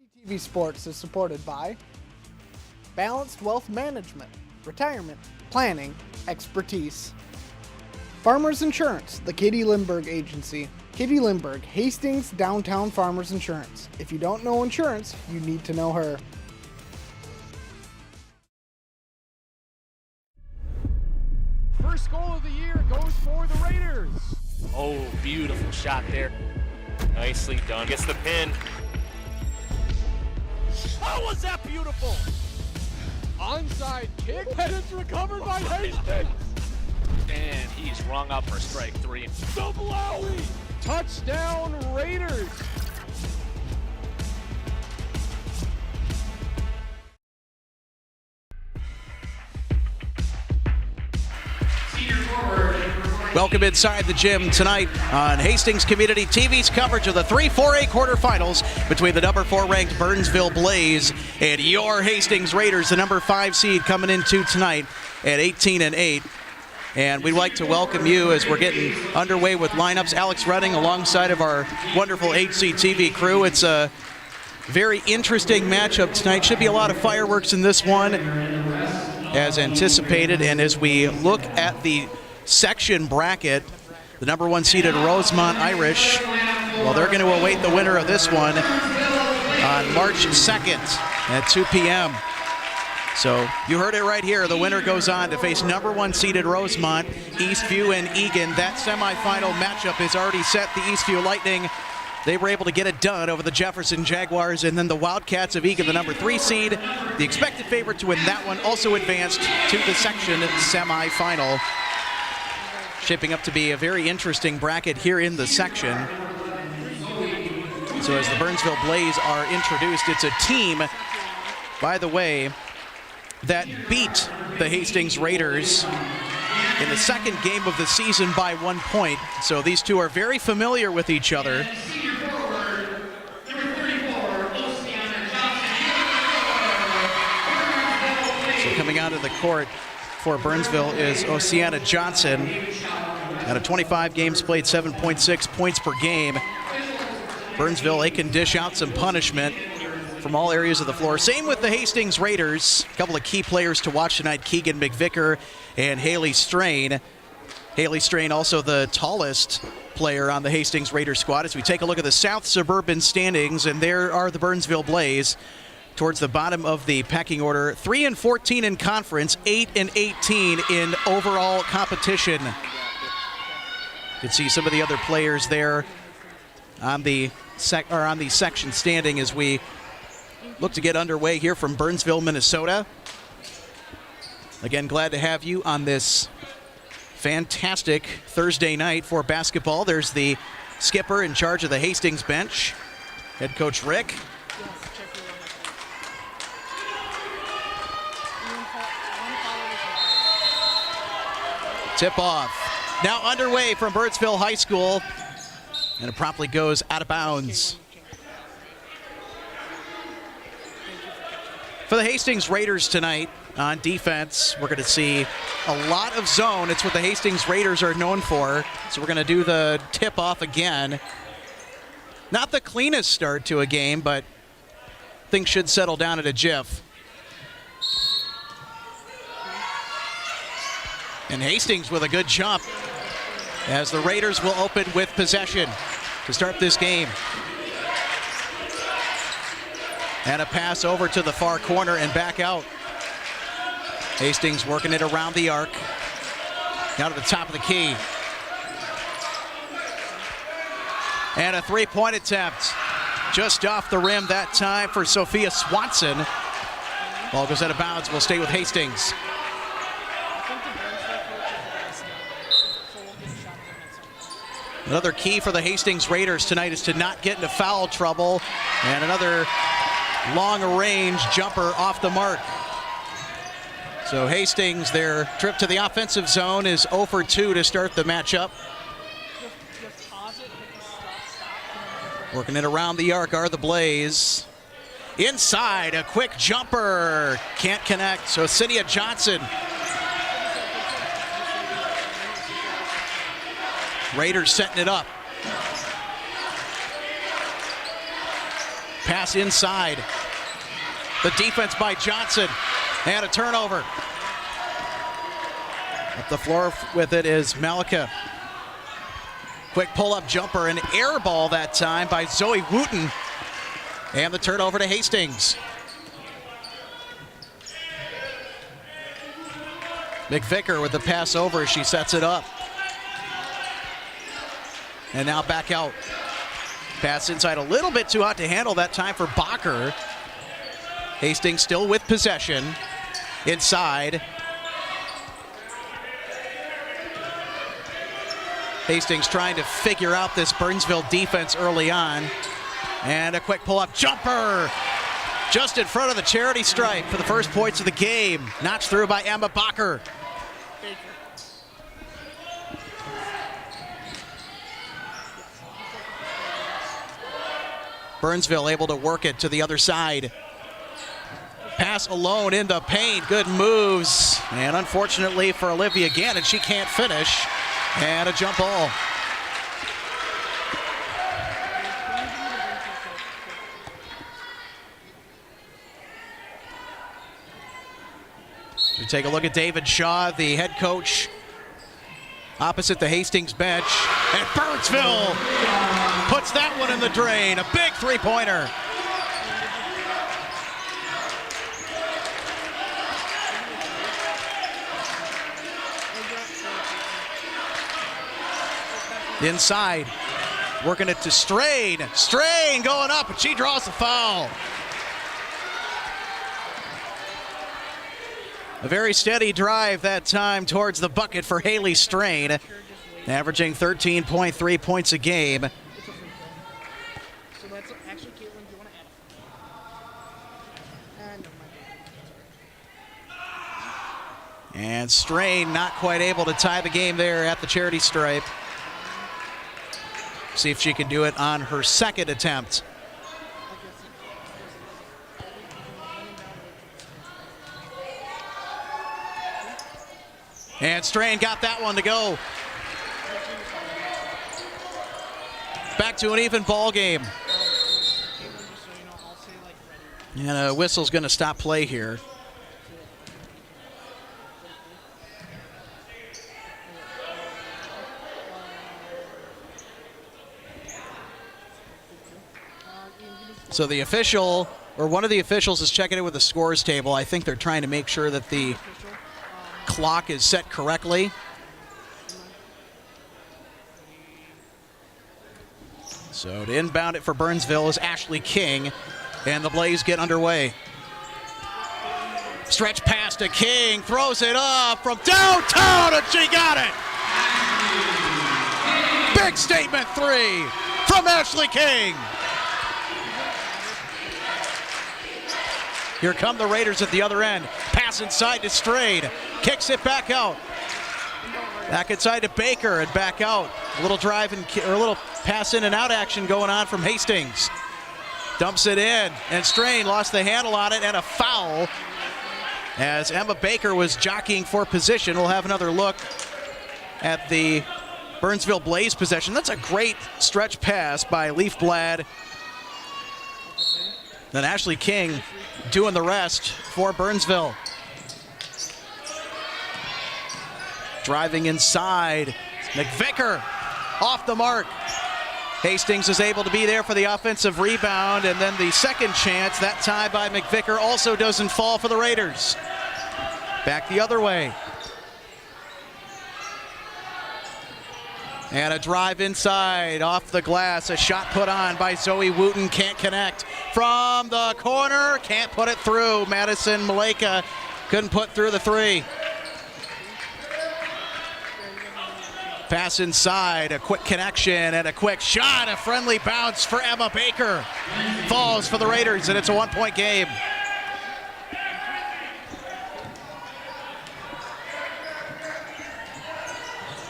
HCTV Sports is supported by Balanced Wealth Management, Retirement, Planning, Expertise. Farmers Insurance, the Katie Lindbergh Agency. Katie Lindbergh, Hastings Downtown Farmers Insurance. If you don't know insurance, you need to know her. First goal of the year goes for the Raiders. Oh, beautiful shot there. Nicely done. Gets the pin. Oh, was that beautiful? Onside kick, and it's recovered by Hastings. And he's rung up for strike three. Doblowy! Touchdown Raiders! Welcome inside the gym tonight on Hastings Community TV's coverage of the 3-4A quarterfinals between the number 4 ranked Burnsville Blaze and your Hastings Raiders, the number 5 seed coming into tonight at 18-8. And we'd like to welcome you as we're getting underway with lineups. Alex Redding alongside of our wonderful HCTV crew. It's a very interesting matchup tonight. Should be a lot of fireworks in this one as anticipated. And as we look at the section bracket, the number 1 seeded Rosemont Irish, well, they're going to await the winner of this one on March 2nd at 2 p.m. So you heard it right here. The winner goes on to face number 1 seeded Rosemont, Eastview, and Egan. That semifinal matchup is already set. The Eastview Lightning, they were able to get it done over the Jefferson Jaguars, and then the Wildcats of Egan, the number 3 seed, the expected favorite to win that one, also advanced to the section semifinal. Shaping up to be a very interesting bracket here in the section. So as the Burnsville Blaze are introduced, it's a team, by the way, that beat the Hastings Raiders in the second game of the season by 1 point. So these two are very familiar with each other. So coming out of the court for Burnsville is Oceana Johnson. Out of 25 games played, 7.6 points per game. Burnsville, they can dish out some punishment from all areas of the floor. Same with the Hastings Raiders. A couple of key players to watch tonight, Keegan McVicker and Haley Strain. Haley Strain also the tallest player on the Hastings Raiders squad. As we take a look at the South Suburban standings, and there are the Burnsville Blaze towards the bottom of the pecking order. 3-14 in conference, 8-18 in overall competition. You can see some of the other players there on the section standing as we look to get underway here from Burnsville, Minnesota. Again, glad to have you on this fantastic Thursday night for basketball. There's the skipper in charge of the Hastings bench, head coach Rick. Tip off. Now underway from Burnsville High School, and it promptly goes out of bounds. For the Hastings Raiders tonight on defense, we're going to see a lot of zone. It's what the Hastings Raiders are known for. So we're going to do the tip-off again. Not the cleanest start to a game, but things should settle down at a jiff. And Hastings with a good jump as the Raiders will open with possession to start this game. And a pass over to the far corner and back out. Hastings working it around the arc. Down to the top of the key. And a three-point attempt. Just off the rim that time for Sophia Swanson. Ball goes out of bounds. We'll stay with Hastings. Another key for the Hastings Raiders tonight is to not get into foul trouble. And another long-range jumper off the mark. So Hastings, their trip to the offensive zone is 0 for 2 to start the matchup. Working it around the arc are the Blaze. Inside, a quick jumper. Can't connect, so Cydia Johnson. Raiders setting it up. Pass inside. The defense by Johnson. And a turnover. Up the floor with it is Malika. Quick pull-up jumper, an air ball that time by Zoe Wooten. And the turnover to Hastings. McVicker with the pass over as she sets it up. And now back out. Pass inside, a little bit too hot to handle that time for Bacher. Hastings still with possession. Inside. Hastings trying to figure out this Burnsville defense early on. And a quick pull-up jumper. Just in front of the charity stripe for the first points of the game. Notched through by Emma Bacher. Burnsville able to work it to the other side. Pass alone into paint. Good moves. And unfortunately for Olivia Gannon, she can't finish. And a jump ball. We take a look at David Shaw, the head coach, opposite the Hastings bench. And Burnsville puts that one in the drain. A big three-pointer. Inside, working it to Strain. Strain going up, and she draws the foul. A very steady drive that time towards the bucket for Haley Strain, averaging 13.3 points a game. And Strain not quite able to tie the game there at the charity stripe. See if she can do it on her second attempt. And Strain got that one to go. Back to an even ball game. And a whistle's going to stop play here. So the official, or one of the officials, is checking it with the scores table. I think they're trying to make sure that the clock is set correctly. So to inbound it for Burnsville is Ashley King, and the Blaze get underway. Stretch pass to King, throws it up from downtown, and she got it! Big statement three from Ashley King. Here come the Raiders at the other end. Pass inside to Strayed. Kicks it back out. Back inside to Baker and back out. A little drive and or a little pass in and out action going on from Hastings. Dumps it in, and Strain lost the handle on it, and a foul as Emma Baker was jockeying for position. We'll have another look at the Burnsville Blaze possession. That's a great stretch pass by Leafblad. Then Ashley King doing the rest for Burnsville. Driving inside, McVicker off the mark. Hastings is able to be there for the offensive rebound, and then the second chance, that tie by McVicker, also doesn't fall for the Raiders. Back the other way. And a drive inside, off the glass, a shot put on by Zoe Wooten, can't connect. From the corner, can't put it through. Madison Maleka couldn't put through the three. Pass inside, a quick connection and a quick shot, a friendly bounce for Emma Baker. Falls for the Raiders, and it's a one-point game.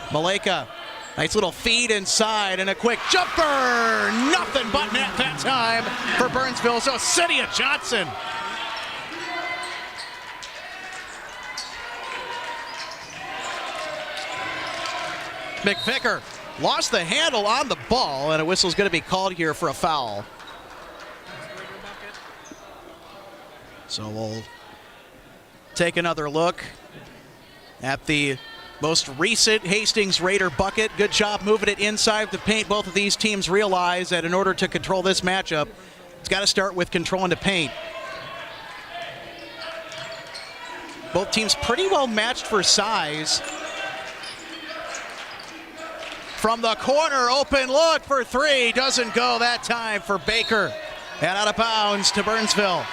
Maleka, nice little feed inside and a quick jumper. Nothing but net that time for Burnsville, so Cydia Johnson. McVicker lost the handle on the ball, and a whistle's going to be called here for a foul. So we'll take another look at the most recent Hastings Raider bucket. Good job moving it inside the paint. Both of these teams realize that in order to control this matchup, it's got to start with controlling the paint. Both teams pretty well matched for size. From the corner, open look for three. Doesn't go that time for Baker. And out of bounds to Burnsville.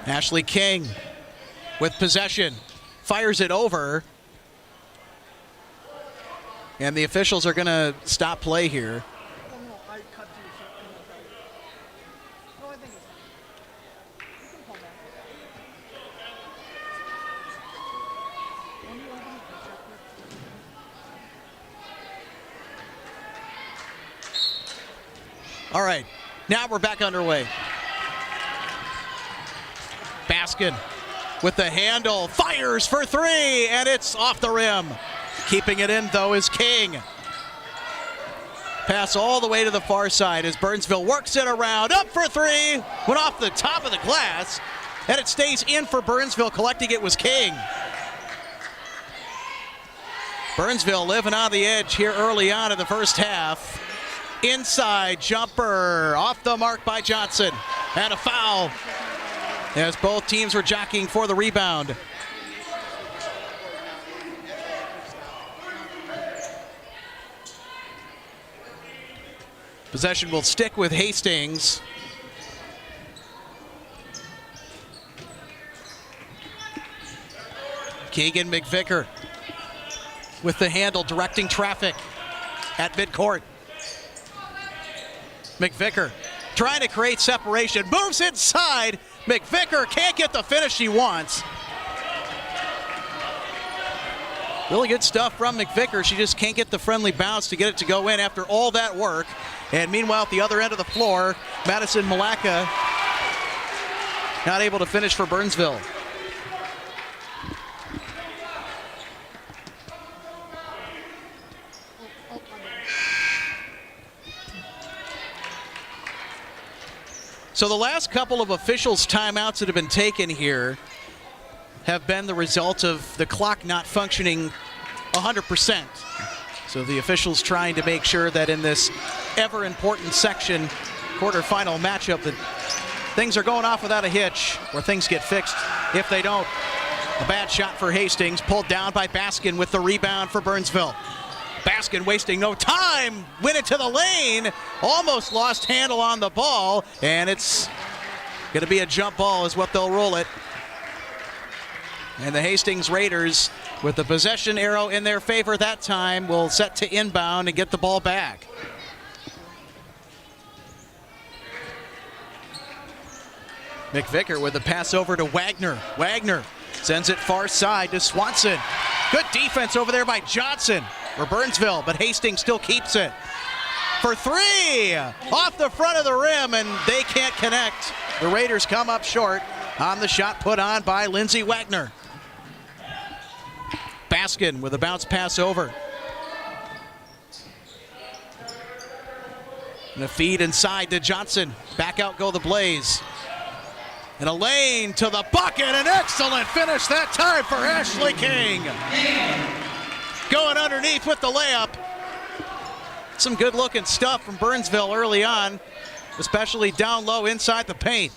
Ashley King with possession. Fires it over. And the officials are going to stop play here. All right, now we're back underway. Baskin with the handle, fires for three, and it's off the rim. Keeping it in, though, is King. Pass all the way to the far side as Burnsville works it around. Up for three. Went off the top of the glass, and it stays in for Burnsville. Collecting it was King. Burnsville living on the edge here early on in the first half. Inside jumper, off the mark by Johnson. And a foul as both teams were jockeying for the rebound. Possession will stick with Hastings. Keegan McVicker with the handle, directing traffic at midcourt. McVicker trying to create separation, moves inside. McVicker can't get the finish he wants. Really good stuff from McVicker. She just can't get the friendly bounce to get it to go in after all that work. And meanwhile, at the other end of the floor, Madison Malacca not able to finish for Burnsville. So the last couple of officials' timeouts that have been taken here have been the result of the clock not functioning 100%. So the officials trying to make sure that in this ever-important section quarterfinal matchup that things are going off without a hitch, or things get fixed if they don't. A bad shot for Hastings, pulled down by Baskin with the rebound for Burnsville. Baskin wasting no time, went into the lane, almost lost handle on the ball, and it's going to be a jump ball is what they'll roll it. And the Hastings Raiders, with the possession arrow in their favor that time, will set to inbound and get the ball back. McVicker with a pass over to Wagner. Wagner sends it far side to Swanson. Good defense over there by Johnson for Burnsville, but Hastings still keeps it. For three, off the front of the rim, and they can't connect. The Raiders come up short on the shot put on by Lindsey Wagner. Baskin with a bounce pass over. And a feed inside to Johnson. Back out go the Blaze. And a lane to the bucket. An excellent finish that time for Ashley King. Going underneath with the layup. Some good looking stuff from Burnsville early on, especially down low inside the paint.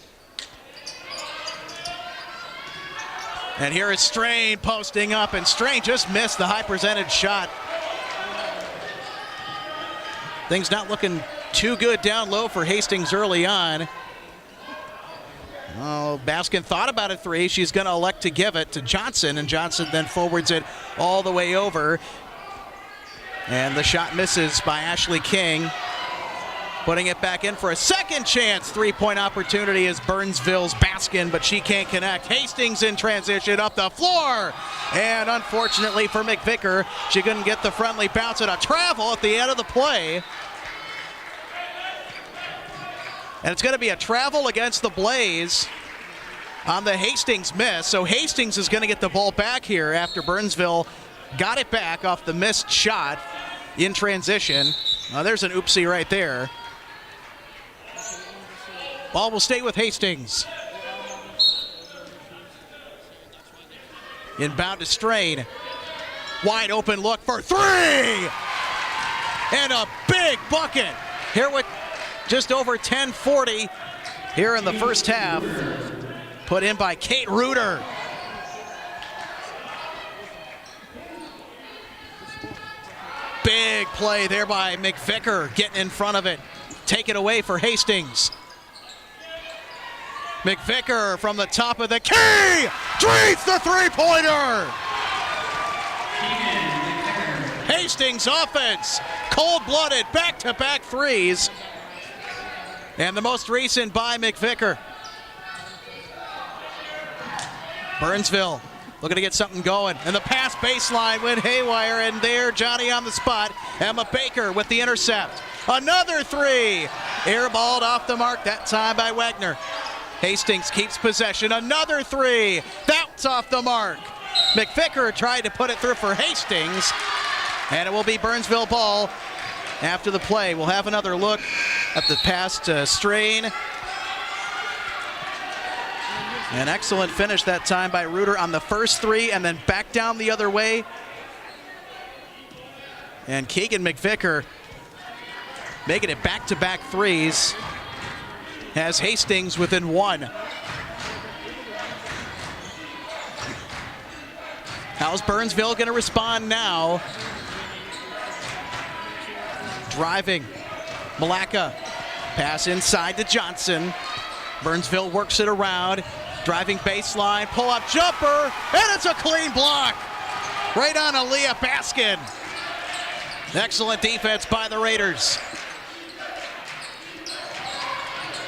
And here is Strain posting up, and Strain just missed the high presented shot. Things not looking too good down low for Hastings early on. Oh, Baskin thought about a three. She's going to elect to give it to Johnson, and Johnson then forwards it all the way over. And the shot misses by Ashley King. Putting it back in for a second chance. Three-point opportunity is Burnsville's Baskin, but she can't connect. Hastings in transition up the floor. And unfortunately for McVicker, she couldn't get the friendly bounce and a travel at the end of the play. And it's going to be a travel against the Blaze on the Hastings miss. So Hastings is going to get the ball back here after Burnsville got it back off the missed shot. in transition. There's an oopsie right there. Ball will stay with Hastings. Inbound to Strain. Wide open look for three! And a big bucket. Here with just over 10:40 here in the first half. Put in by Kate Reuter. Big play there by McVicker, getting in front of it. Take it away for Hastings. McVicker from the top of the key! Treats the three-pointer! Hastings offense, cold-blooded, back-to-back threes. And the most recent by McVicker. Burnsville looking to get something going. And the pass baseline went haywire, and there, Johnny on the spot. Emma Baker with the intercept. Another three. Airballed off the mark, that time by Wagner. Hastings keeps possession. Another three. That's off the mark. McVicker tried to put it through for Hastings. And it will be Burnsville ball after the play. We'll have another look at the pass to Strain. An excellent finish that time by Reuter on the first three, and then back down the other way. And Keegan McVicker making it back-to-back threes. Has Hastings within one. How's Burnsville going to respond now? Driving. Malacca. Pass inside to Johnson. Burnsville works it around. Driving baseline. Pull-up jumper. And it's a clean block. Right on Aaliyah Baskin. Excellent defense by the Raiders.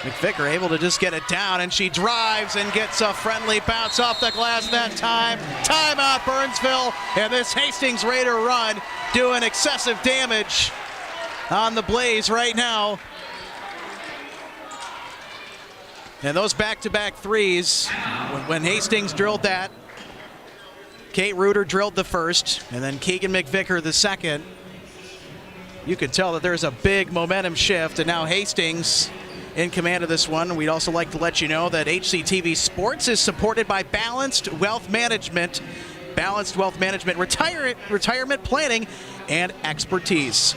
McVicker able to just get it down, and she drives and gets a friendly bounce off the glass that time. Timeout Burnsville, and this Hastings Raider run doing excessive damage on the Blaze right now. And those back-to-back threes, when Hastings drilled that, Kate Reuter drilled the first, and then Keegan McVicker the second. You could tell that there's a big momentum shift, and now Hastings in command of this one. We'd also like to let you know that HCTV Sports is supported by Balanced Wealth Management. Balanced Wealth Management, retirement planning, and expertise.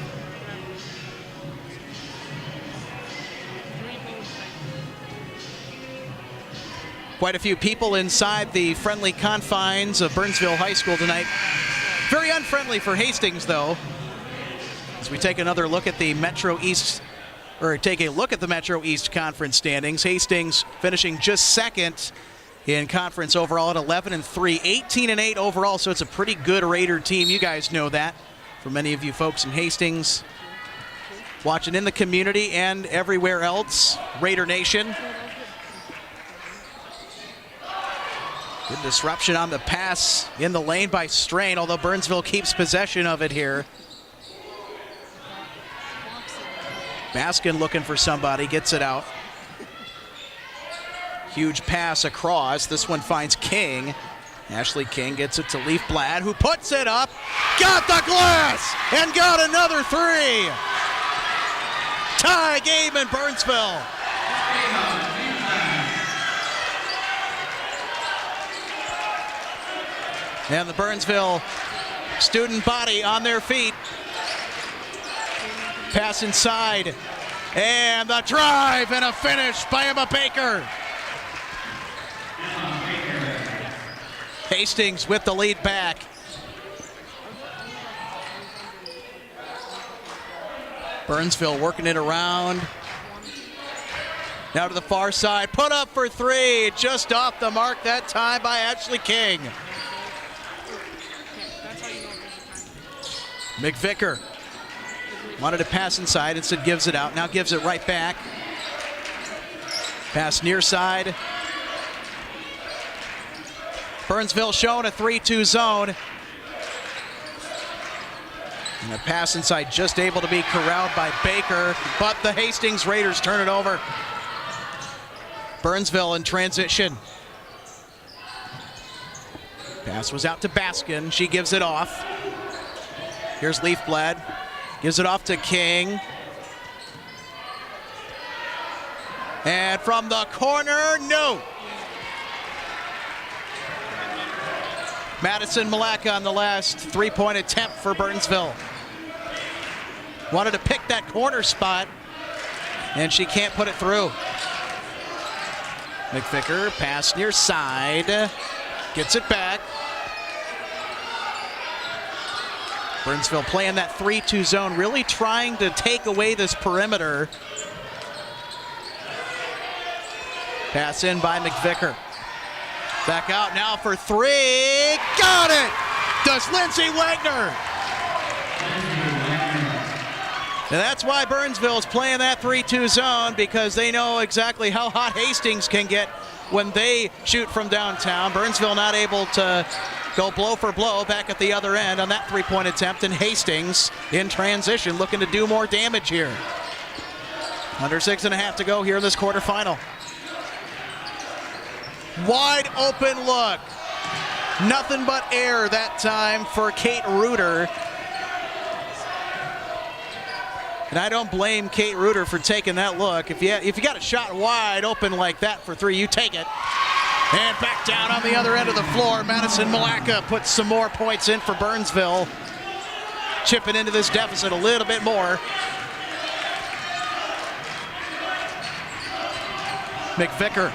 Quite a few people inside the friendly confines of Burnsville High School tonight. Very unfriendly for Hastings, though. As we take another look at the Metro East, or take a look at the Metro East Conference standings. Hastings finishing just second in conference overall at 11-3, 18-8 overall, so it's a pretty good Raider team. You guys know that. For many of you folks in Hastings, watching in the community and everywhere else, Raider Nation. Good disruption on the pass in the lane by Strain, although Burnsville keeps possession of it here. Baskin looking for somebody, gets it out. Huge pass across. This one finds King. Ashley King gets it to Leafblad, who puts it up, got the glass, and got another three. Tie game in Burnsville. And the Burnsville student body on their feet. Pass inside, and the drive and a finish by Emma Baker. Hastings with the lead back. Burnsville working it around. Now to the far side, put up for three, just off the mark that time by Ashley King. McVicker wanted to pass inside, instead gives it out, now gives it right back. Pass near side. Burnsville showing a 3-2 zone. And the pass inside just able to be corralled by Baker, but the Hastings Raiders turn it over. Burnsville in transition. Pass was out to Baskin, she gives it off. Here's Leafblad. Gives it off to King. And from the corner, no. Madison Malacca on the last three-point attempt for Burnsville. Wanted to pick that corner spot, and she can't put it through. McVicker, pass near side, gets it back. Burnsville playing that 3-2 zone, really trying to take away this perimeter. Pass in by McVicker. Back out now for three. Got it! Does Lindsay Wagner. And that's why Burnsville is playing that 3-2 zone, because they know exactly how hot Hastings can get when they shoot from downtown. Burnsville not able to go blow for blow back at the other end on that three-point attempt, and Hastings in transition looking to do more damage here. Under 6.5 to go here in this quarterfinal. Wide open look. Nothing but air that time for Kate Reuter. And I don't blame Kate Reuter for taking that look. If you got a shot wide open like that for three, you take it. And back down on the other end of the floor, Madison Malacca puts some more points in for Burnsville. Chipping into this deficit a little bit more. McVicker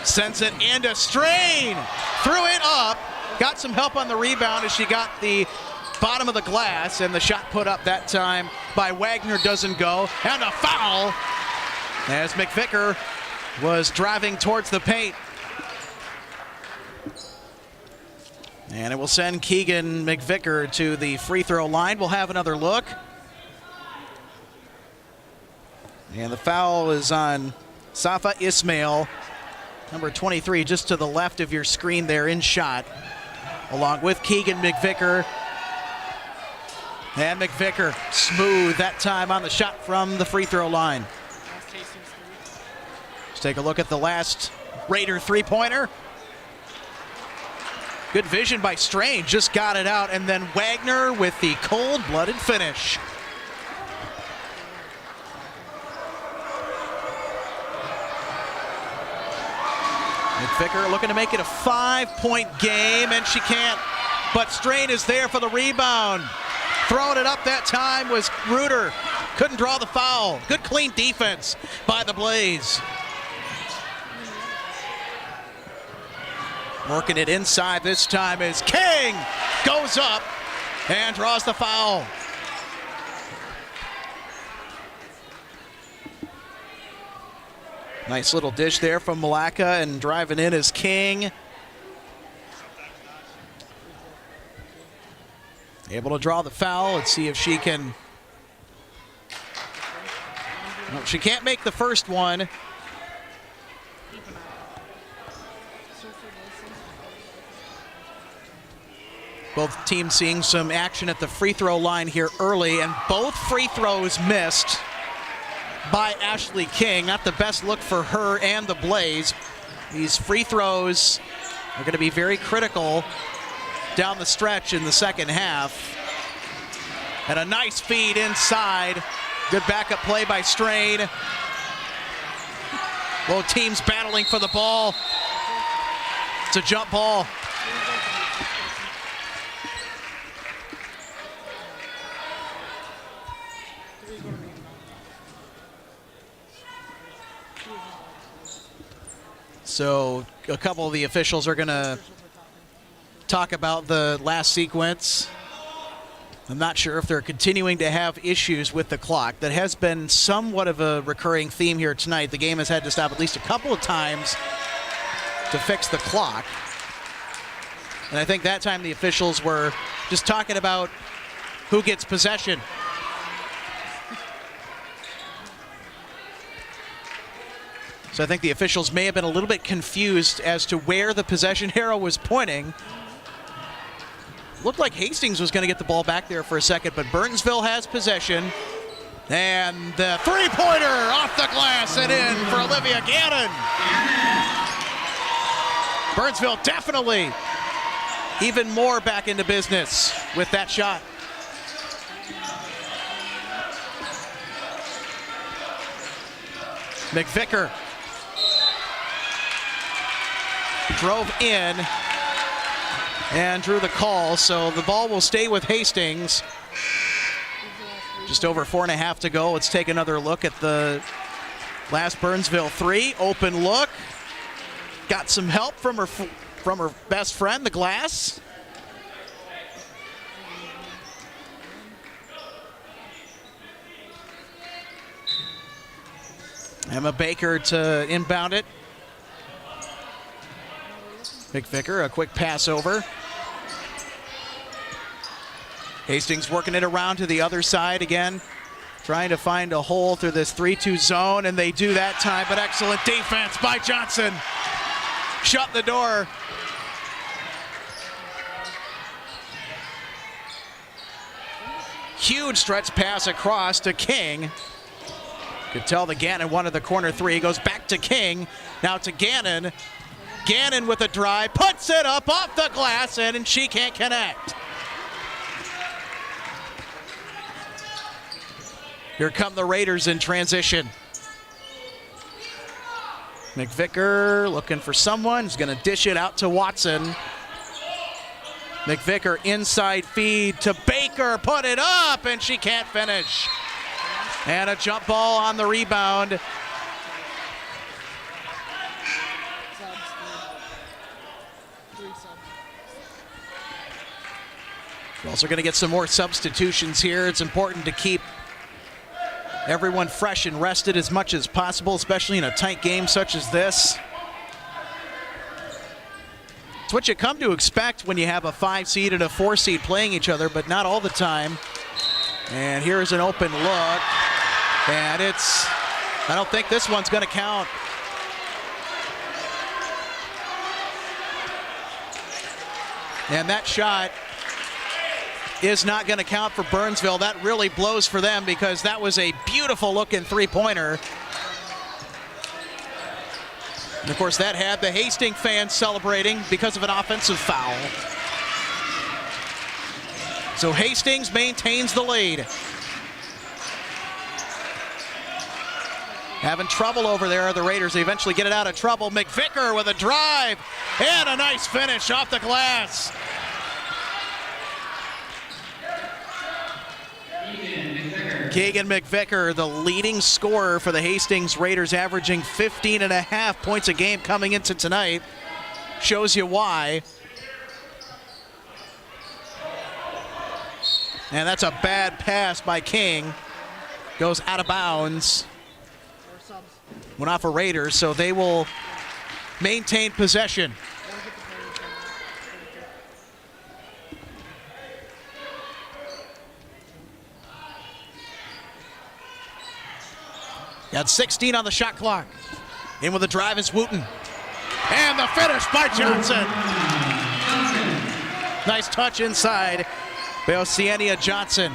sends it into Strain. Threw it up. Got some help on the rebound as she got the bottom of the glass, and the shot put up that time by Wagner doesn't go. And a foul as McVicker was driving towards the paint. And it will send Keegan McVicker to the free throw line. We'll have another look. And the foul is on Safa Ismail, number 23, just to the left of your screen there in shot, along with Keegan McVicker. And McVicker smooth that time on the shot from the free throw line. Let's take a look at the last Raider three-pointer. Good vision by Strain, just got it out, and then Wagner with the cold-blooded finish. McVicker looking to make it a 5-point game, and she can't, but Strain is there for the rebound. Throwing it up that time was Reuter. Couldn't draw the foul. Good clean defense by the Blaze. Working it inside this time is King. Goes up and draws the foul. Nice little dish there from Malacca, and driving in is King. Able to draw the foul. Let's see if she can. No, she can't make the first one. Both teams seeing some action at the free throw line here early, and both free throws missed by Ashley King. Not the best look for her and the Blaze. These free throws are going to be very critical down the stretch in the second half. And a nice feed inside. Good backup play by Strain. Both teams battling for the ball. It's a jump ball. So a couple of the officials are going to talk about the last sequence. I'm not sure if they're continuing to have issues with the clock. That has been somewhat of a recurring theme here tonight. The game has had to stop at least a couple of times to fix the clock. And I think that time the officials were just talking about who gets possession. So I think the officials may have been a little bit confused as to where the possession arrow was pointing. Looked like Hastings was going to get the ball back there for a second, but Burnsville has possession. And the three-pointer off the glass and in for Olivia Gannon. Burnsville definitely even more back into business with that shot. McVicker drove in and drew the call, so the ball will stay with Hastings. Just over 4.5 to go. Let's take another look at the last Burnsville 3. Open look. Got some help from her best friend, the glass. Emma Baker to inbound it. McVicker, a quick pass over. Hastings working it around to the other side again, trying to find a hole through this 3-2 zone, and they do that time, but excellent defense by Johnson. Shut the door. Huge stretch pass across to King. Could tell the Gannon wanted the corner three. Goes back to King. Now to Gannon. Gannon with a drive. Puts it up off the glass, and she can't connect. Here come the Raiders in transition. McVicker looking for someone. He's going to dish it out to Watson. McVicker inside feed to Baker. Put it up, and she can't finish. And a jump ball on the rebound. We're also going to get some more substitutions here. It's important to keep everyone fresh and rested as much as possible, especially in a tight game such as this. It's what you come to expect when you have a 5 seed and a 4 seed playing each other, but not all the time. And here's an open look. And I don't think this one's going to count. And that shot is not going to count for Burnsville. That really blows for them because that was a beautiful looking three-pointer. And of course that had the Hastings fans celebrating because of an offensive foul. So Hastings maintains the lead. Having trouble over there are the Raiders. They eventually get it out of trouble. McVicker with a drive and a nice finish off the glass. Keegan McVicker, the leading scorer for the Hastings Raiders, averaging 15.5 points a game coming into tonight. Shows you why. And that's a bad pass by King. Goes out of bounds. Went off a Raiders, so they will maintain possession. Got 16 on the shot clock. In with the drive is Wooten. And the finish by Johnson. Nice touch inside by Oceania Johnson.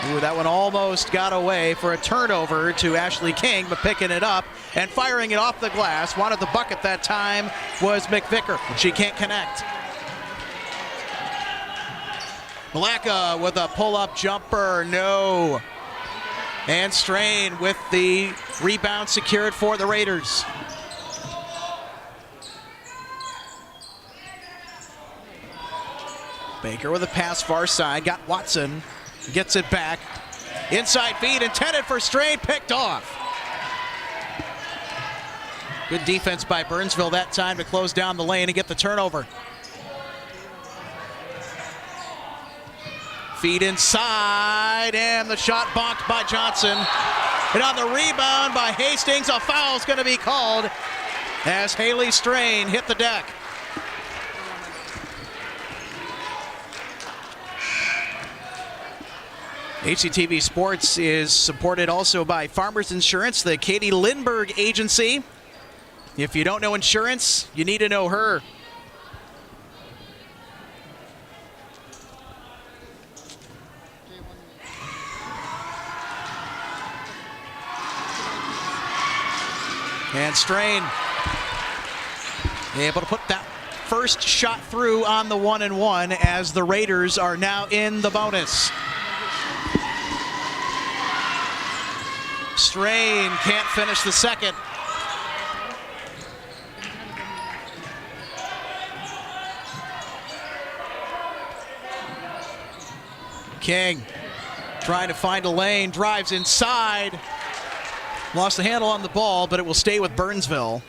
Ooh, that one almost got away for a turnover to Ashley King, but picking it up and firing it off the glass. Wanted the bucket that time was McVicker, but she can't connect. Malacca with a pull-up jumper, no. And Strain with the rebound secured for the Raiders. Baker with a pass far side, got Watson, gets it back. Inside feed intended for Strain, picked off. Good defense by Burnsville that time to close down the lane and get the turnover. Feed inside, and the shot blocked by Johnson. And on the rebound by Hastings, a foul is going to be called as Haley Strain hit the deck. HCTV Sports is supported also by Farmers Insurance, the Katie Lindbergh Agency. If you don't know insurance, you need to know her. And Strain able to put that first shot through on the 1-and-1 as the Raiders are now in the bonus. Strain can't finish the second. King trying to find a lane, drives inside. Lost the handle on the ball, but it will stay with Burnsville.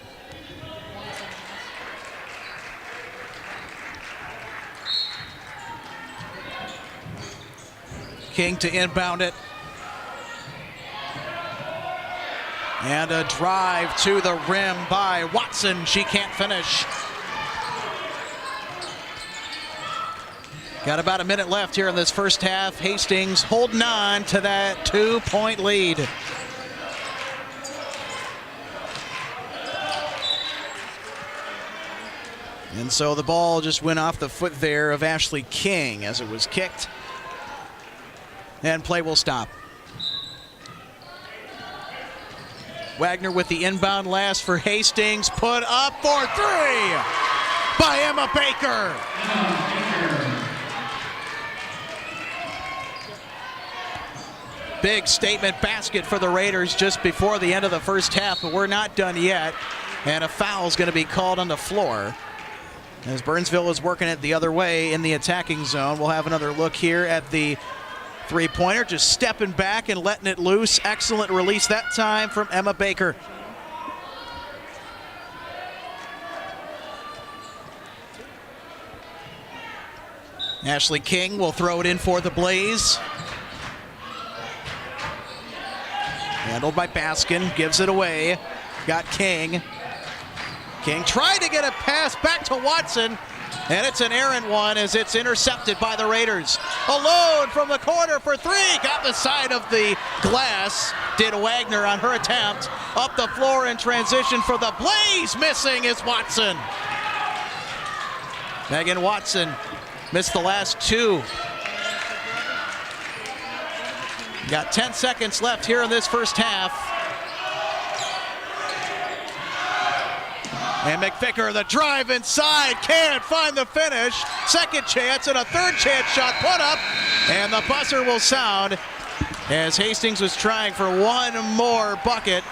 King to inbound it. And a drive to the rim by Watson. She can't finish. Got about a minute left here in this first half. Hastings holding on to that 2-point lead. And so the ball just went off the foot there of Ashley King as it was kicked. And play will stop. Wagner with the inbound last for Hastings. Put up for three by Emma Baker. Big statement basket for the Raiders just before the end of the first half, but we're not done yet. And a foul is going to be called on the floor as Burnsville is working it the other way in the attacking zone. We'll have another look here at the three-pointer, just stepping back and letting it loose. Excellent release that time from Emma Baker. Ashley King will throw it in for the Blaze. Handled by Baskin, gives it away. Got King. King tried to get a pass back to Watson, and it's an errant one as it's intercepted by the Raiders. Alone from the corner for three. Got the side of the glass. Did Wagner on her attempt. Up the floor in transition for the Blaze. Missing is Watson. Megan Watson missed the last two. Got 10 seconds left here in this first half. And McVicker, the drive inside, can't find the finish. Second chance and a third chance shot put up. And the buzzer will sound as Hastings was trying for one more bucket.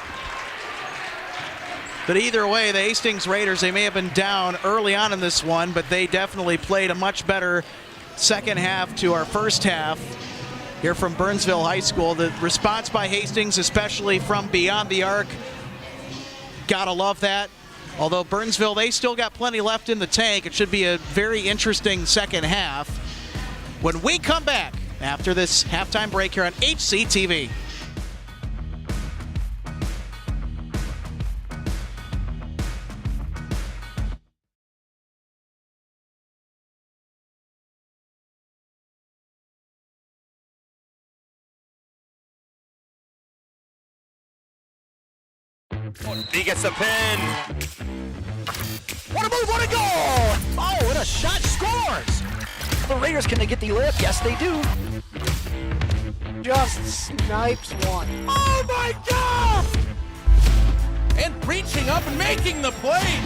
But either way, the Hastings Raiders, they may have been down early on in this one, but they definitely played a much better second half to our first half. Here from Burnsville High School, the response by Hastings, especially from beyond the arc, gotta love that. Although Burnsville, they still got plenty left in the tank. It should be a very interesting second half when we come back after this halftime break here on HCTV. He gets the pin. What a move, what a goal! Oh, what a shot, scores! The Raiders, can they get the lift? Yes, they do. Just snipes one. Oh my God! And reaching up and making the play.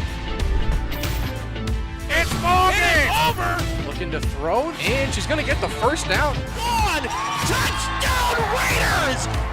It's over. Looking to throw, and she's going to get the first down. One, touchdown Raiders!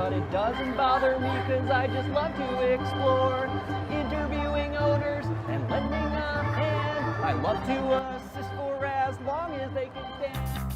but it doesn't bother me because I just love to explore. Interviewing owners and lending a hand. I love to assist for as long as they can stand.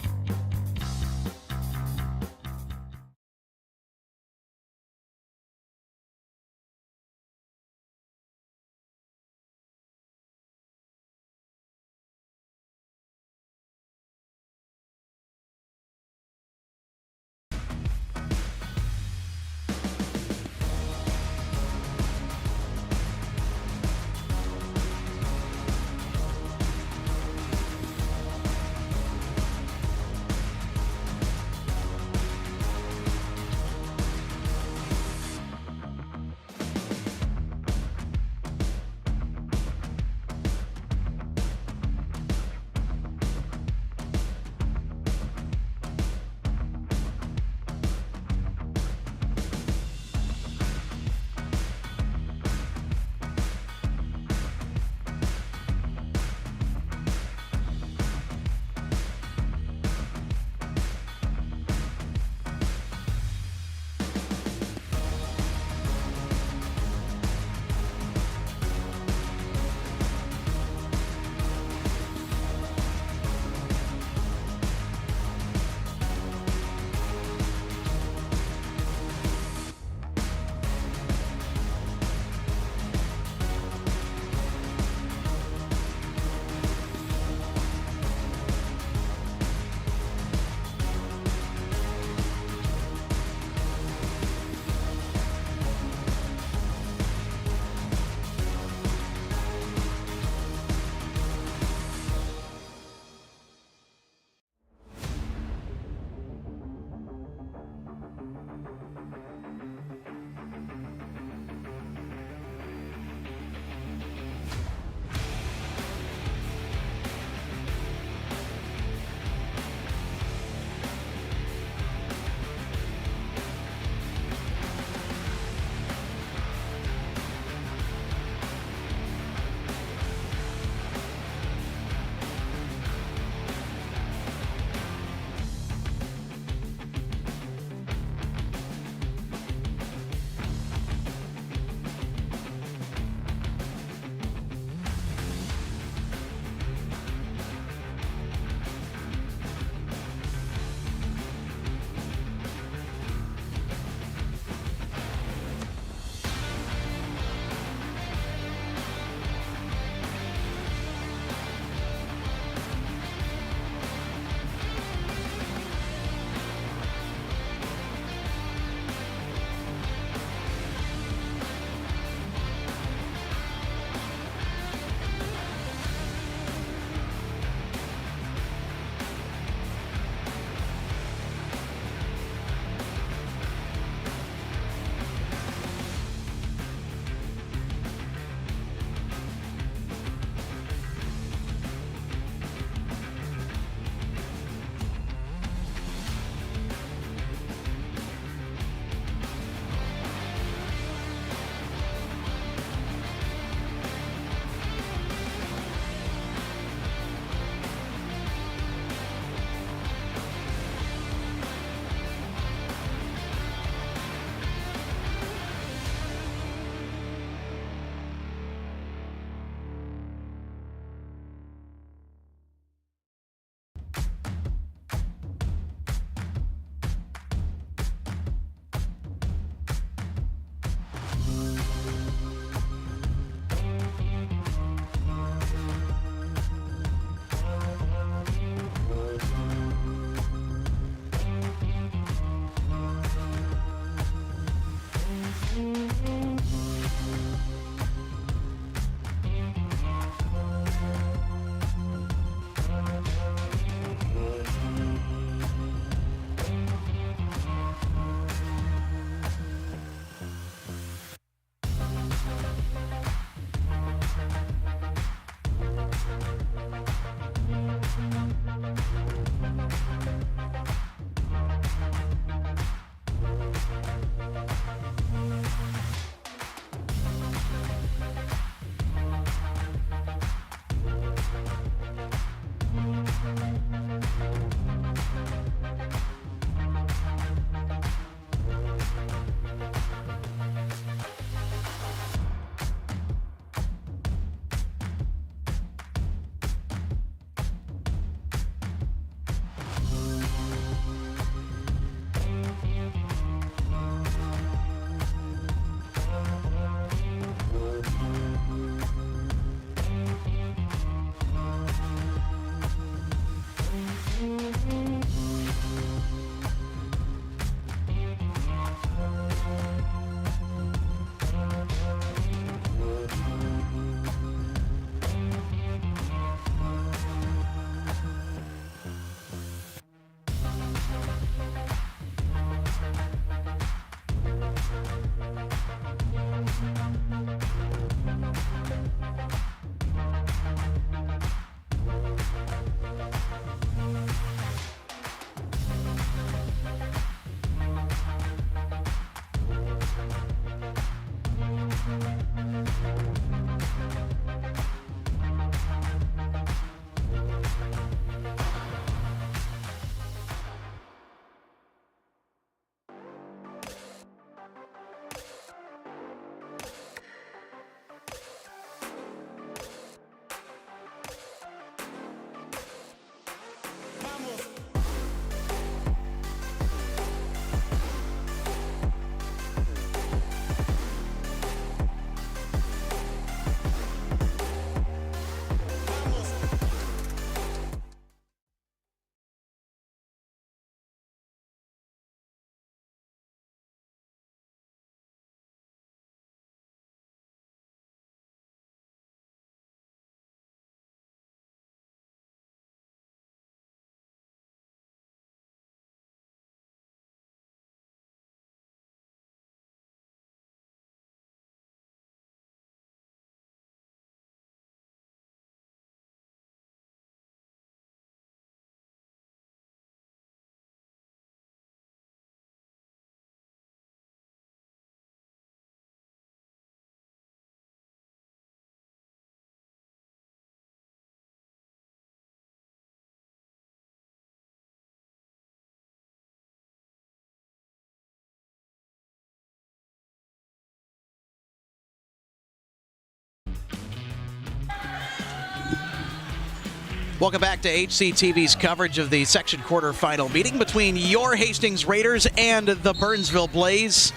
Welcome back to HCTV's coverage of the section quarterfinal meeting between your Hastings Raiders and the Burnsville Blaze.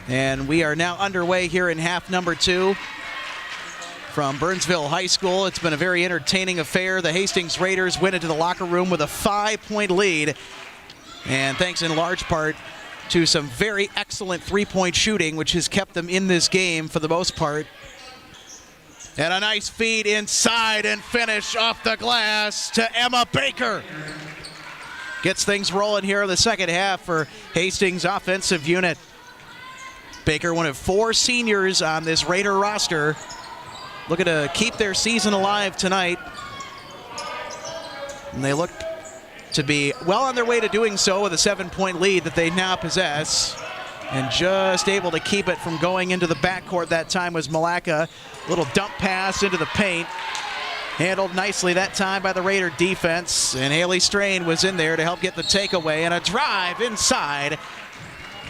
And we are now underway here in half number 2 from Burnsville High School. It's been a very entertaining affair. The Hastings Raiders went into the locker room with a 5-point lead. And thanks in large part to some very excellent three-point shooting, which has kept them in this game for the most part. And a nice feed inside and finish off the glass to Emma Baker. Gets things rolling here in the second half for Hastings' offensive unit. Baker, one of 4 seniors on this Raider roster, looking to keep their season alive tonight. And they look to be well on their way to doing so with a 7-point lead that they now possess. And just able to keep it from going into the backcourt that time was Malacca. Little dump pass into the paint. Handled nicely that time by the Raider defense. And Haley Strain was in there to help get the takeaway. And a drive inside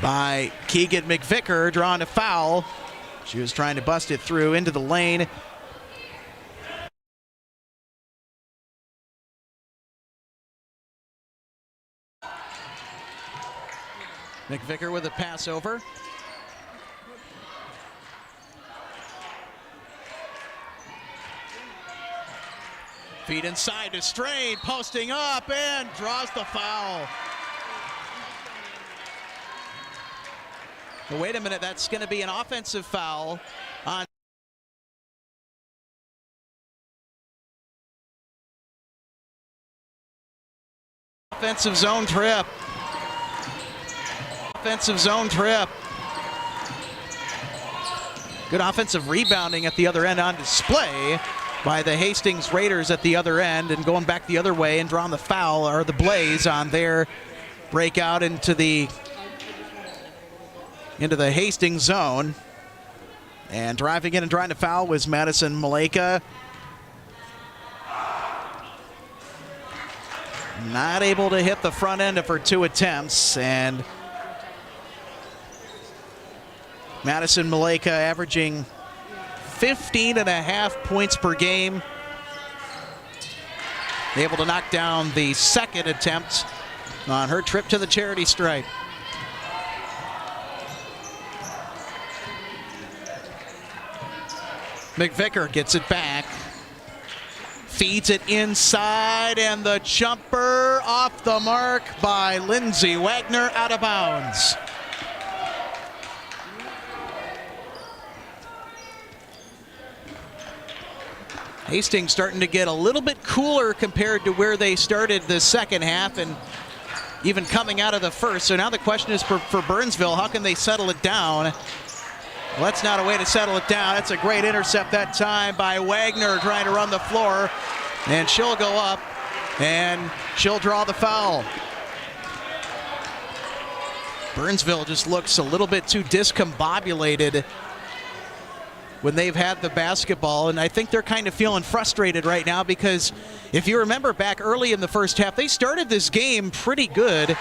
by Keegan McVicker, drawing a foul. She was trying to bust it through into the lane. McVicker with a pass over. Feed inside to Strain, posting up and draws the foul. But wait a minute, that's going to be an offensive foul on offensive zone trip. Offensive zone trip. Good offensive rebounding at the other end on display by the Hastings Raiders at the other end, and going back the other way and drawing the foul are the Blaze on their breakout into the Hastings zone. And driving in and trying to foul was Madison Maleka. Not able to hit the front end of her 2 attempts, and Madison Maleka averaging 15.5 points per game. Able to knock down the second attempt on her trip to the charity stripe. McVicker gets it back. Feeds it inside, and the jumper off the mark by Lindsay Wagner, out of bounds. Hastings starting to get a little bit cooler compared to where they started the second half and even coming out of the first. So now the question is for Burnsville, how can they settle it down? Well, that's not a way to settle it down. That's a great intercept that time by Wagner trying to run the floor. And she'll go up and she'll draw the foul. Burnsville just looks a little bit too discombobulated when they've had the basketball, and I think they're kind of feeling frustrated right now because if you remember back early in the first half, they started this game pretty good,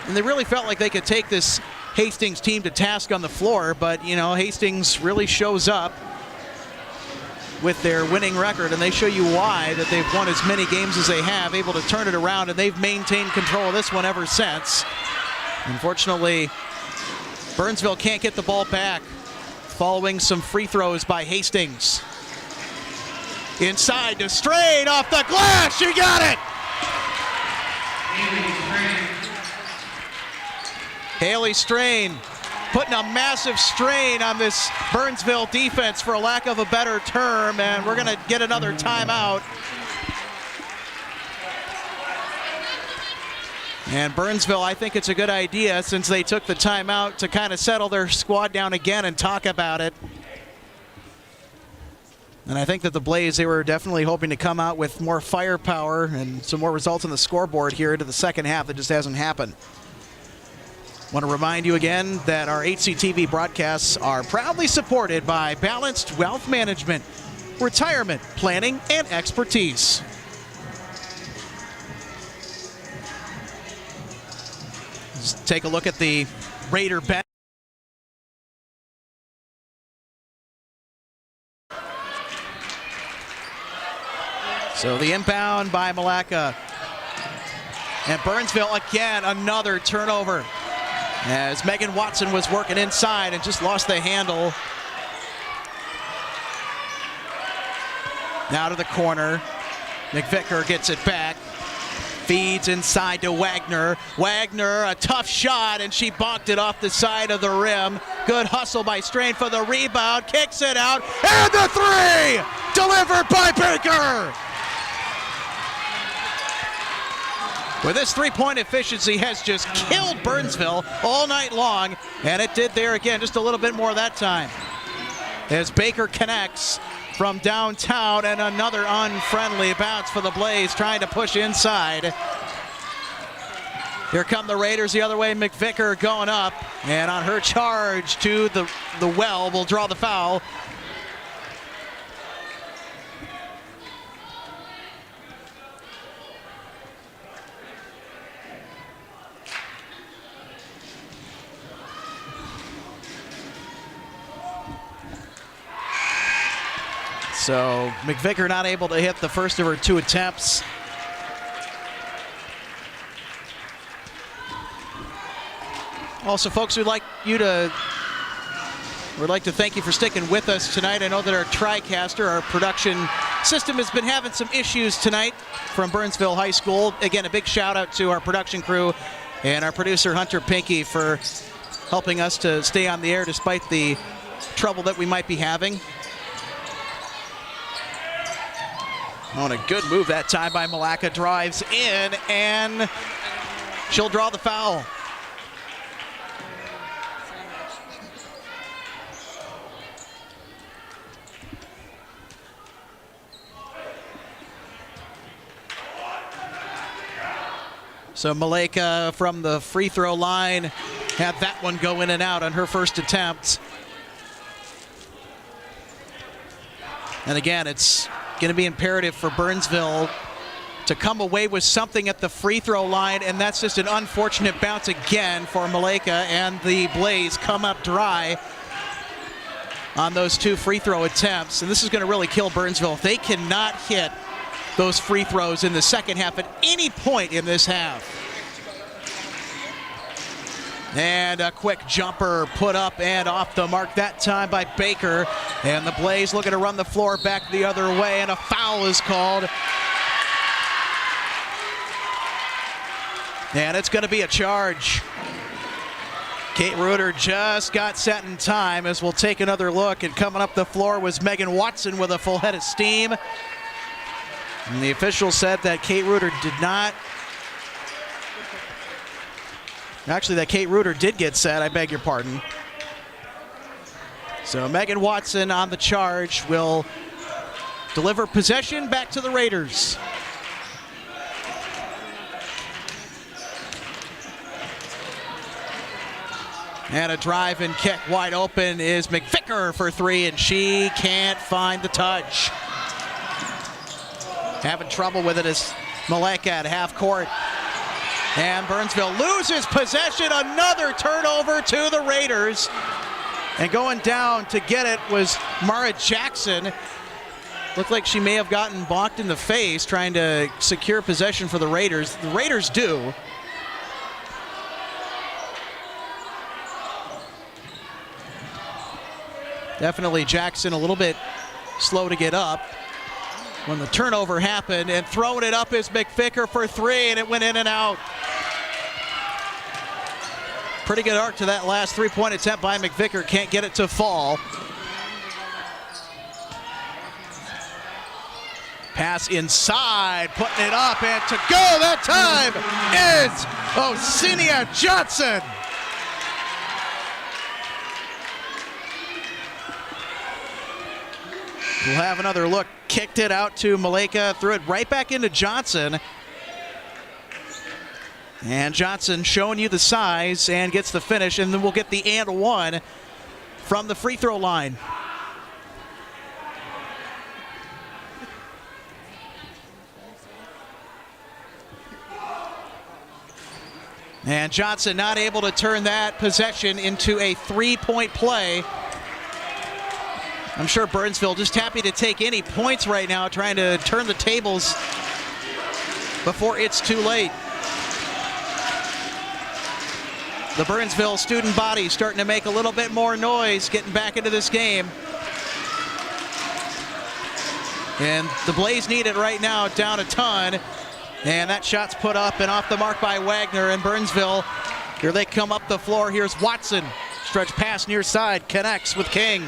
and they really felt like they could take this Hastings team to task on the floor, but you know, Hastings really shows up with their winning record, and they show you why, that they've won as many games as they have, able to turn it around, and they've maintained control of this one ever since. Unfortunately, Burnsville can't get the ball back following some free throws by Hastings. Inside to Strain, off the glass, she got it! Haley Strain putting a massive strain on this Burnsville defense, for a lack of a better term, and we're gonna get another timeout. And Burnsville, I think it's a good idea, since they took the timeout, to kind of settle their squad down again and talk about it. And I think that the Blaze, they were definitely hoping to come out with more firepower and some more results on the scoreboard here into the second half. That just hasn't happened. Want to remind you again that our HCTV broadcasts are proudly supported by Balanced Wealth Management, retirement planning, and expertise. Let's take a look at the Raider bench. So the inbound by Malacca. And Burnsville again, another turnover, as Megan Watson was working inside and just lost the handle. Now to the corner. McVicker gets it back. Feeds inside to Wagner. Wagner, a tough shot, and she bonked it off the side of the rim. Good hustle by Strain for the rebound. Kicks it out, and the three! Delivered by Baker! Well, this three-point efficiency has just killed Burnsville all night long, and it did there again, just a little bit more that time. As Baker connects from downtown, and another unfriendly bounce for the Blaze, trying to push inside. Here come the Raiders the other way. McVicker going up, and on her charge to the well will draw the foul. So McVicker not able to hit the first of her two attempts. Also, folks, we'd like to thank you for sticking with us tonight. I know that our TriCaster, our production system, has been having some issues tonight from Burnsville High School. Again, a big shout out to our production crew and our producer Hunter Pinky for helping us to stay on the air despite the trouble that we might be having. Oh, and a good move that time by Malacca. Drives in, and she'll draw the foul. So Malacca from the free throw line had that one go in and out on her first attempt. And again, it's going to be imperative for Burnsville to come away with something at the free throw line, and that's just an unfortunate bounce again for Malacca, and the Blaze come up dry on those two free throw attempts. And this is going to really kill Burnsville if they cannot hit those free throws in the second half at any point in this half. And a quick jumper put up and off the mark that time by Baker. And the Blaze looking to run the floor back the other way, and a foul is called. And it's going to be a charge. Kate Reuter just got set in time as we'll take another look. And coming up the floor was Megan Watson with a full head of steam. And the official said that Kate Reuter did not. Actually, that Kate Reuter did get set, I beg your pardon. So Megan Watson on the charge will deliver possession back to the Raiders. And a drive and kick wide open is McVicker for three, and she can't find the touch. Having trouble with it is Maleka at half court. And Burnsville loses possession, another turnover to the Raiders. And going down to get it was Mara Jackson. Looked like she may have gotten bonked in the face trying to secure possession for the Raiders. The Raiders do. Definitely Jackson a little bit slow to get up when the turnover happened, and throwing it up is McVicker for three, and it went in and out. Pretty good arc to that last three-point attempt by McVicker. Can't get it to fall. Pass inside, putting it up, and to go that time is Osinia Johnson. We'll have another look. Kicked it out to Maleka, threw it right back into Johnson. And Johnson showing you the size and gets the finish, and then we'll get the and one from the free throw line. And Johnson not able to turn that possession into a three-point play. I'm sure Burnsville just happy to take any points right now, trying to turn the tables before it's too late. The Burnsville student body starting to make a little bit more noise, getting back into this game. And the Blaze need it right now, down a ton. And that shot's put up and off the mark by Wagner, and Burnsville, here they come up the floor. Here's Watson, stretch pass near side, connects with King.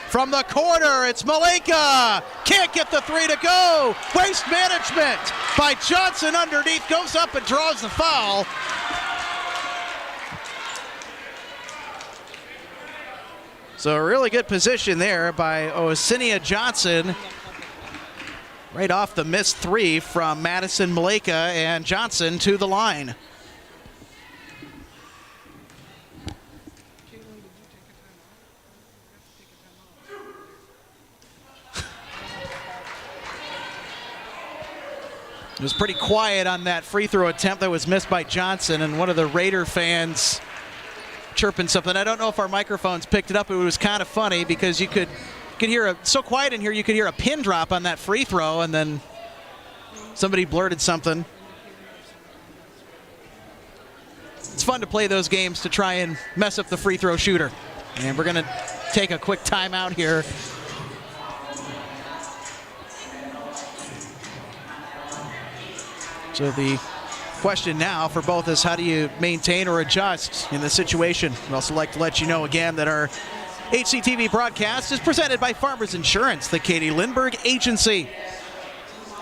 From the corner, it's Maleka. Can't get the three to go. Waste management by Johnson underneath. Goes up and draws the foul. So a really good position there by Osinia Johnson. Right off the missed three from Madison Maleka, and Johnson to the line. It was pretty quiet on that free throw attempt that was missed by Johnson, and one of the Raider fans chirping something. I don't know if our microphones picked it up. It was kind of funny because you could hear so quiet in here, you could hear a pin drop on that free throw, and then somebody blurted something. It's fun to play those games to try and mess up the free throw shooter. And we're going to take a quick timeout here. So the question now for both is, how do you maintain or adjust in this situation? We'd also like to let you know again that our HCTV broadcast is presented by Farmers Insurance, the Katie Lindbergh Agency.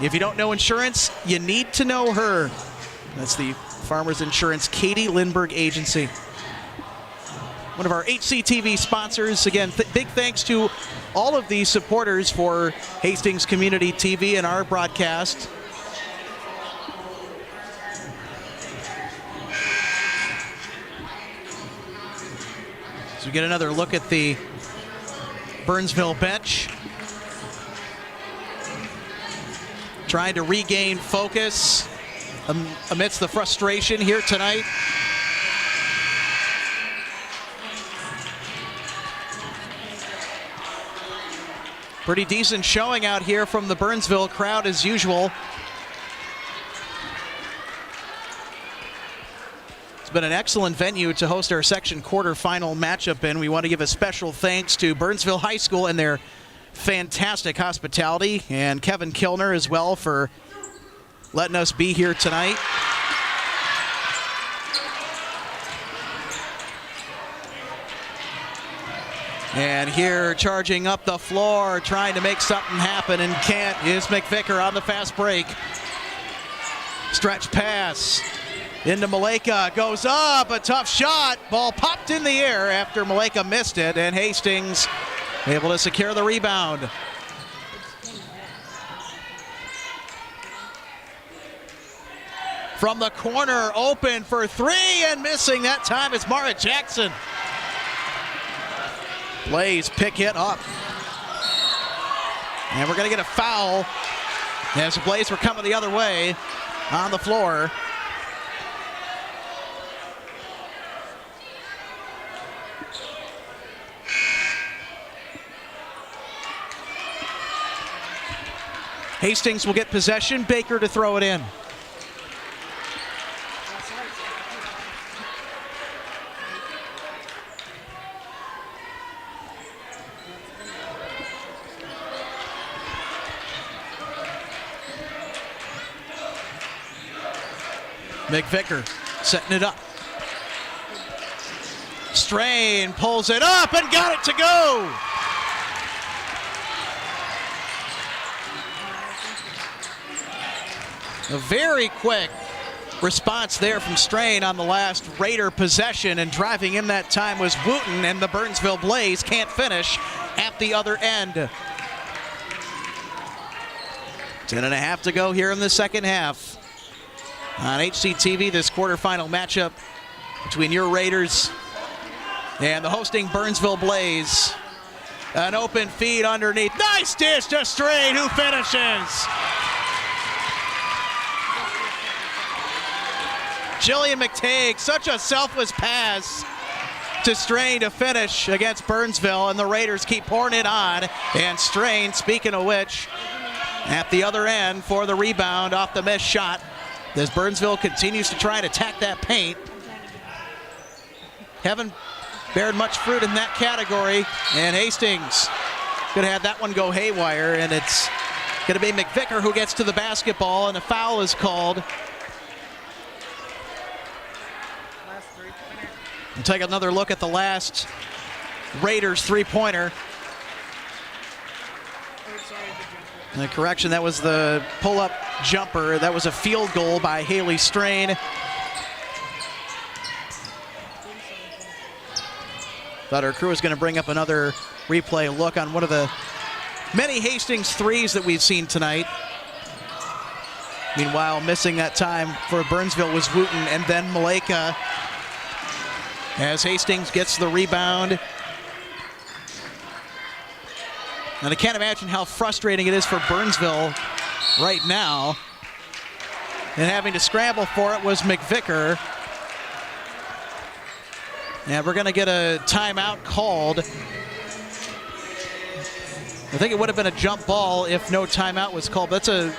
If you don't know insurance, you need to know her. That's the Farmers Insurance Katie Lindbergh Agency. One of our HCTV sponsors. Again, big thanks to all of these supporters for Hastings Community TV and our broadcast. So we get another look at the Burnsville bench. Trying to regain focus amidst the frustration here tonight. Pretty decent showing out here from the Burnsville crowd as usual. been an excellent venue to host our section quarterfinal matchup in. We want to give a special thanks to Burnsville High School and their fantastic hospitality, and Kevin Kilner as well for letting us be here tonight. And here, charging up the floor, trying to make something happen and can't, is McVicker on the fast break. Stretch pass into Maleka, goes up, a tough shot. Ball popped in the air after Maleka missed it, and Hastings able to secure the rebound. From the corner, open for three, and missing that time is Mara Jackson. Blaze pick it up. And we're going to get a foul as the Blaze were coming the other way on the floor. Hastings will get possession. Baker to throw it in. McVicker setting it up. Strain pulls it up and got it to go. A very quick response there from Strain on the last Raider possession, and driving in that time was Wooten, and the Burnsville Blaze can't finish at the other end. 10.5 to go here in the second half. On HCTV, this quarterfinal matchup between your Raiders and the hosting Burnsville Blaze. An open feed underneath. Nice dish to Strain, who finishes. Jillian McTagg, such a selfless pass to Strain to finish against Burnsville, and the Raiders keep pouring it on. And Strain, speaking of which, at the other end for the rebound off the missed shot, as Burnsville continues to try and attack that paint. Haven't bared much fruit in that category, and Hastings could have that one go haywire, and it's going to be McVicker who gets to the basketball, and a foul is called. We'll take another look at the last Raiders three-pointer. And correction, that was the pull-up jumper. That was a field goal by Haley Strain. Thought our crew was going to bring up another replay look on one of the many Hastings threes that we've seen tonight. Meanwhile, missing that time for Burnsville was Wooten, and then Maleka, as Hastings gets the rebound. And I can't imagine how frustrating it is for Burnsville right now. And having to scramble for it was McVicker. And we're going to get a timeout called. I think it would have been a jump ball if no timeout was called. That's a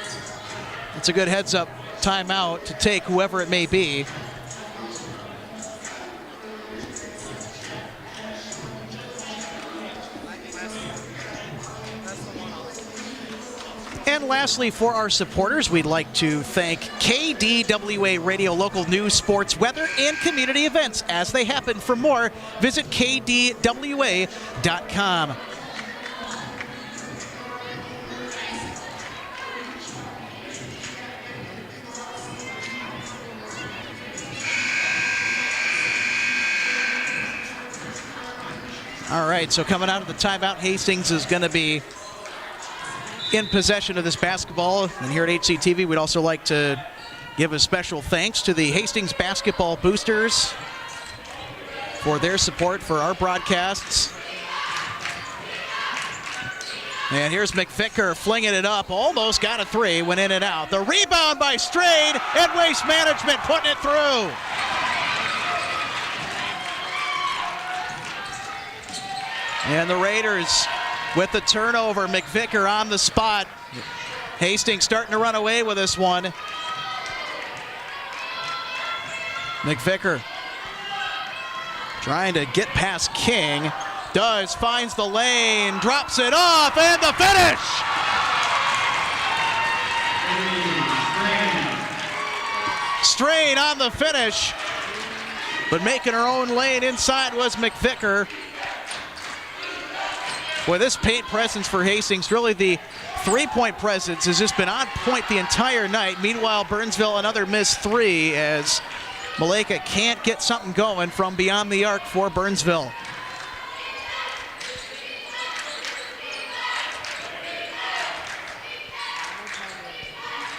good heads-up timeout to take, whoever it may be. And lastly, for our supporters, we'd like to thank KDWA Radio, local news, sports, weather, and community events as they happen. For more, visit KDWA.com. All right, so coming out of the timeout, Hastings is going to be in possession of this basketball. And here at HCTV, we'd also like to give a special thanks to the Hastings basketball boosters for their support for our broadcasts. And here's McVicker flinging it up, almost got a three, went in and out. The rebound by Strain, and Waste Management putting it through. And the Raiders with the turnover. McVicker on the spot. Hastings starting to run away with this one. McVicker Trying to get past King. Does, finds the lane, drops it off, and the finish! Strain on the finish, but making her own lane inside was McVicker. Boy, this paint presence for Hastings, really the three-point presence has just been on point the entire night. Meanwhile, Burnsville another missed three as Maleka can't get something going from beyond the arc for Burnsville.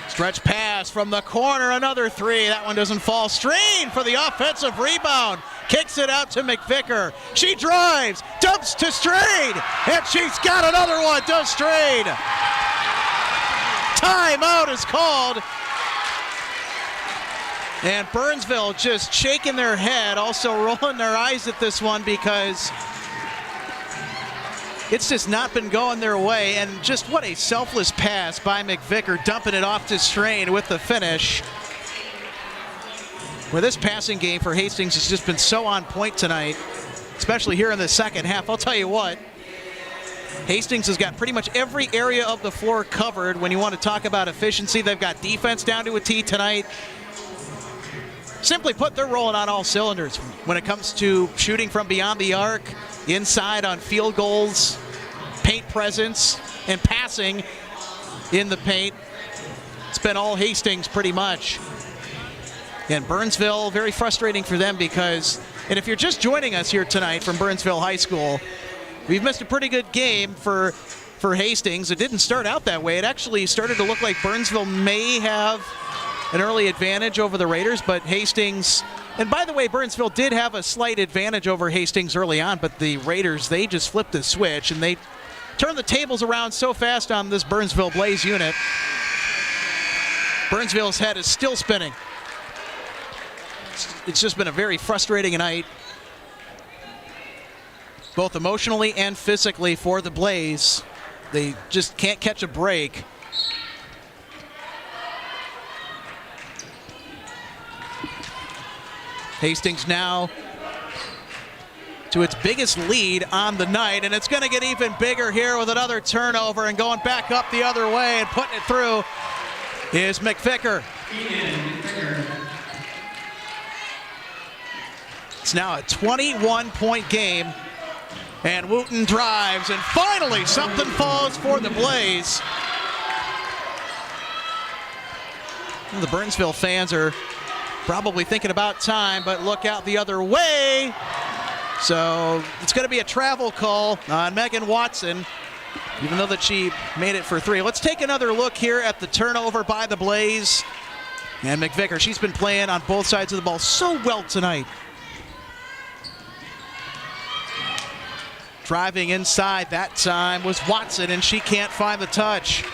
Stretch pass from the corner, another three. That one doesn't fall. Strain for the offensive rebound. Kicks it out to McVicker. She drives, dumps to Strain, and she's got another one to Strain. Timeout is called. And Burnsville just shaking their head, also rolling their eyes at this one because it's just not been going their way. And just what a selfless pass by McVicker, dumping it off to Strain with the finish. Where this passing game for Hastings has just been so on point tonight, especially here in the second half. I'll tell you what, Hastings has got pretty much every area of the floor covered. When you want to talk about efficiency, they've got defense down to a T tonight. Simply put, they're rolling on all cylinders when it comes to shooting from beyond the arc, inside on field goals, paint presence, and passing in the paint. It's been all Hastings pretty much. And Burnsville, very frustrating for them because, and if you're just joining us here tonight from Burnsville High School, we've missed a pretty good game for Hastings. It didn't start out that way. It actually started to look like Burnsville may have an early advantage over the Raiders, but Hastings, and by the way, Burnsville did have a slight advantage over Hastings early on, but the Raiders, they just flipped the switch and they turned the tables around so fast on this Burnsville Blaze unit. Burnsville's head is still spinning. It's just been a very frustrating night, both emotionally and physically for the Blaze. They just can't catch a break. Hastings now to its biggest lead on the night, and it's going to get even bigger here with another turnover, and going back up the other way and putting it through is McVicker. It's now a 21-point game, and Wooten drives, and finally something falls for the Blaze. Well, the Burnsville fans are probably thinking about time, but look out the other way. So it's going to be a travel call on Megan Watson, even though that she made it for three. Let's take another look here at the turnover by the Blaze. And McVicker, she's been playing on both sides of the ball so well tonight. Driving inside that time was Watson, and she can't find the touch.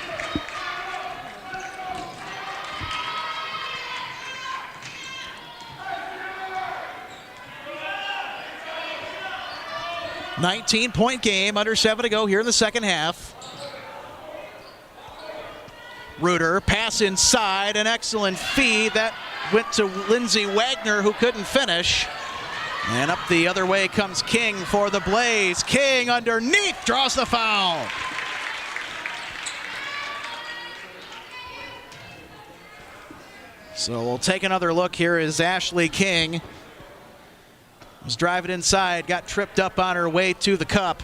$19-point game, under 7 to go here in the second half. Reuter, pass inside, an excellent feed. That went to Lindsey Wagner, who couldn't finish. And up the other way comes King for the Blaze. King underneath, draws the foul. So we'll take another look here as Ashley King was driving inside, got tripped up on her way to the cup.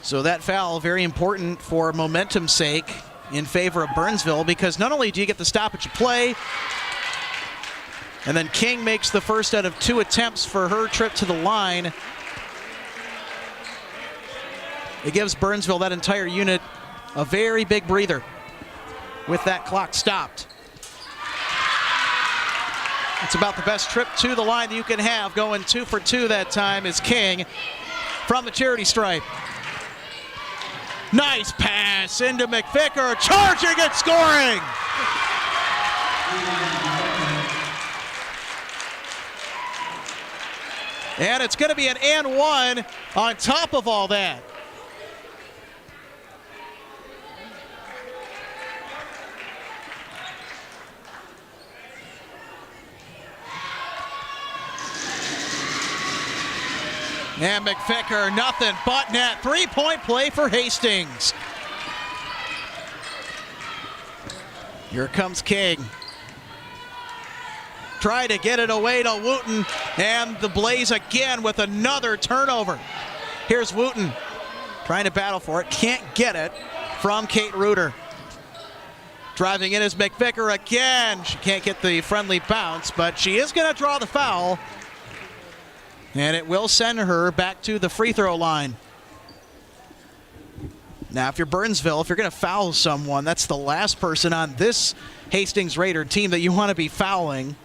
So that foul, very important for momentum's sake in favor of Burnsville, because not only do you get the stoppage of play, and then King makes the first out of 2 attempts for her trip to the line. It gives Burnsville, that entire unit, a very big breather with that clock stopped. It's about the best trip to the line that you can have. Going 2 for 2 that time is King from the charity stripe. Nice pass into McVicker, charging and scoring. And it's going to be an and one on top of all that. And McVicker, nothing but net. 3-point play for Hastings. Here comes King. Try to get it away to Wooten, and the Blaze again with another turnover. Here's Wooten trying to battle for it, can't get it from Kate Reuter. Driving in is McVicker again. She can't get the friendly bounce, but she is going to draw the foul, and it will send her back to the free throw line. Now, if you're Burnsville, if you're going to foul someone, that's the last person on this Hastings Raider team that you want to be fouling.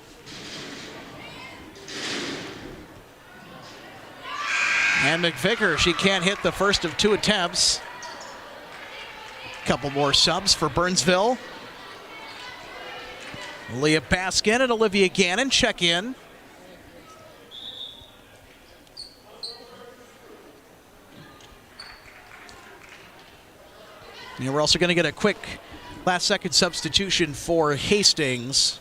And McVicker, she can't hit the first of 2 attempts. Couple more subs for Burnsville. Leah Baskin and Olivia Gannon check in. And we're also going to get a quick last-second substitution for Hastings.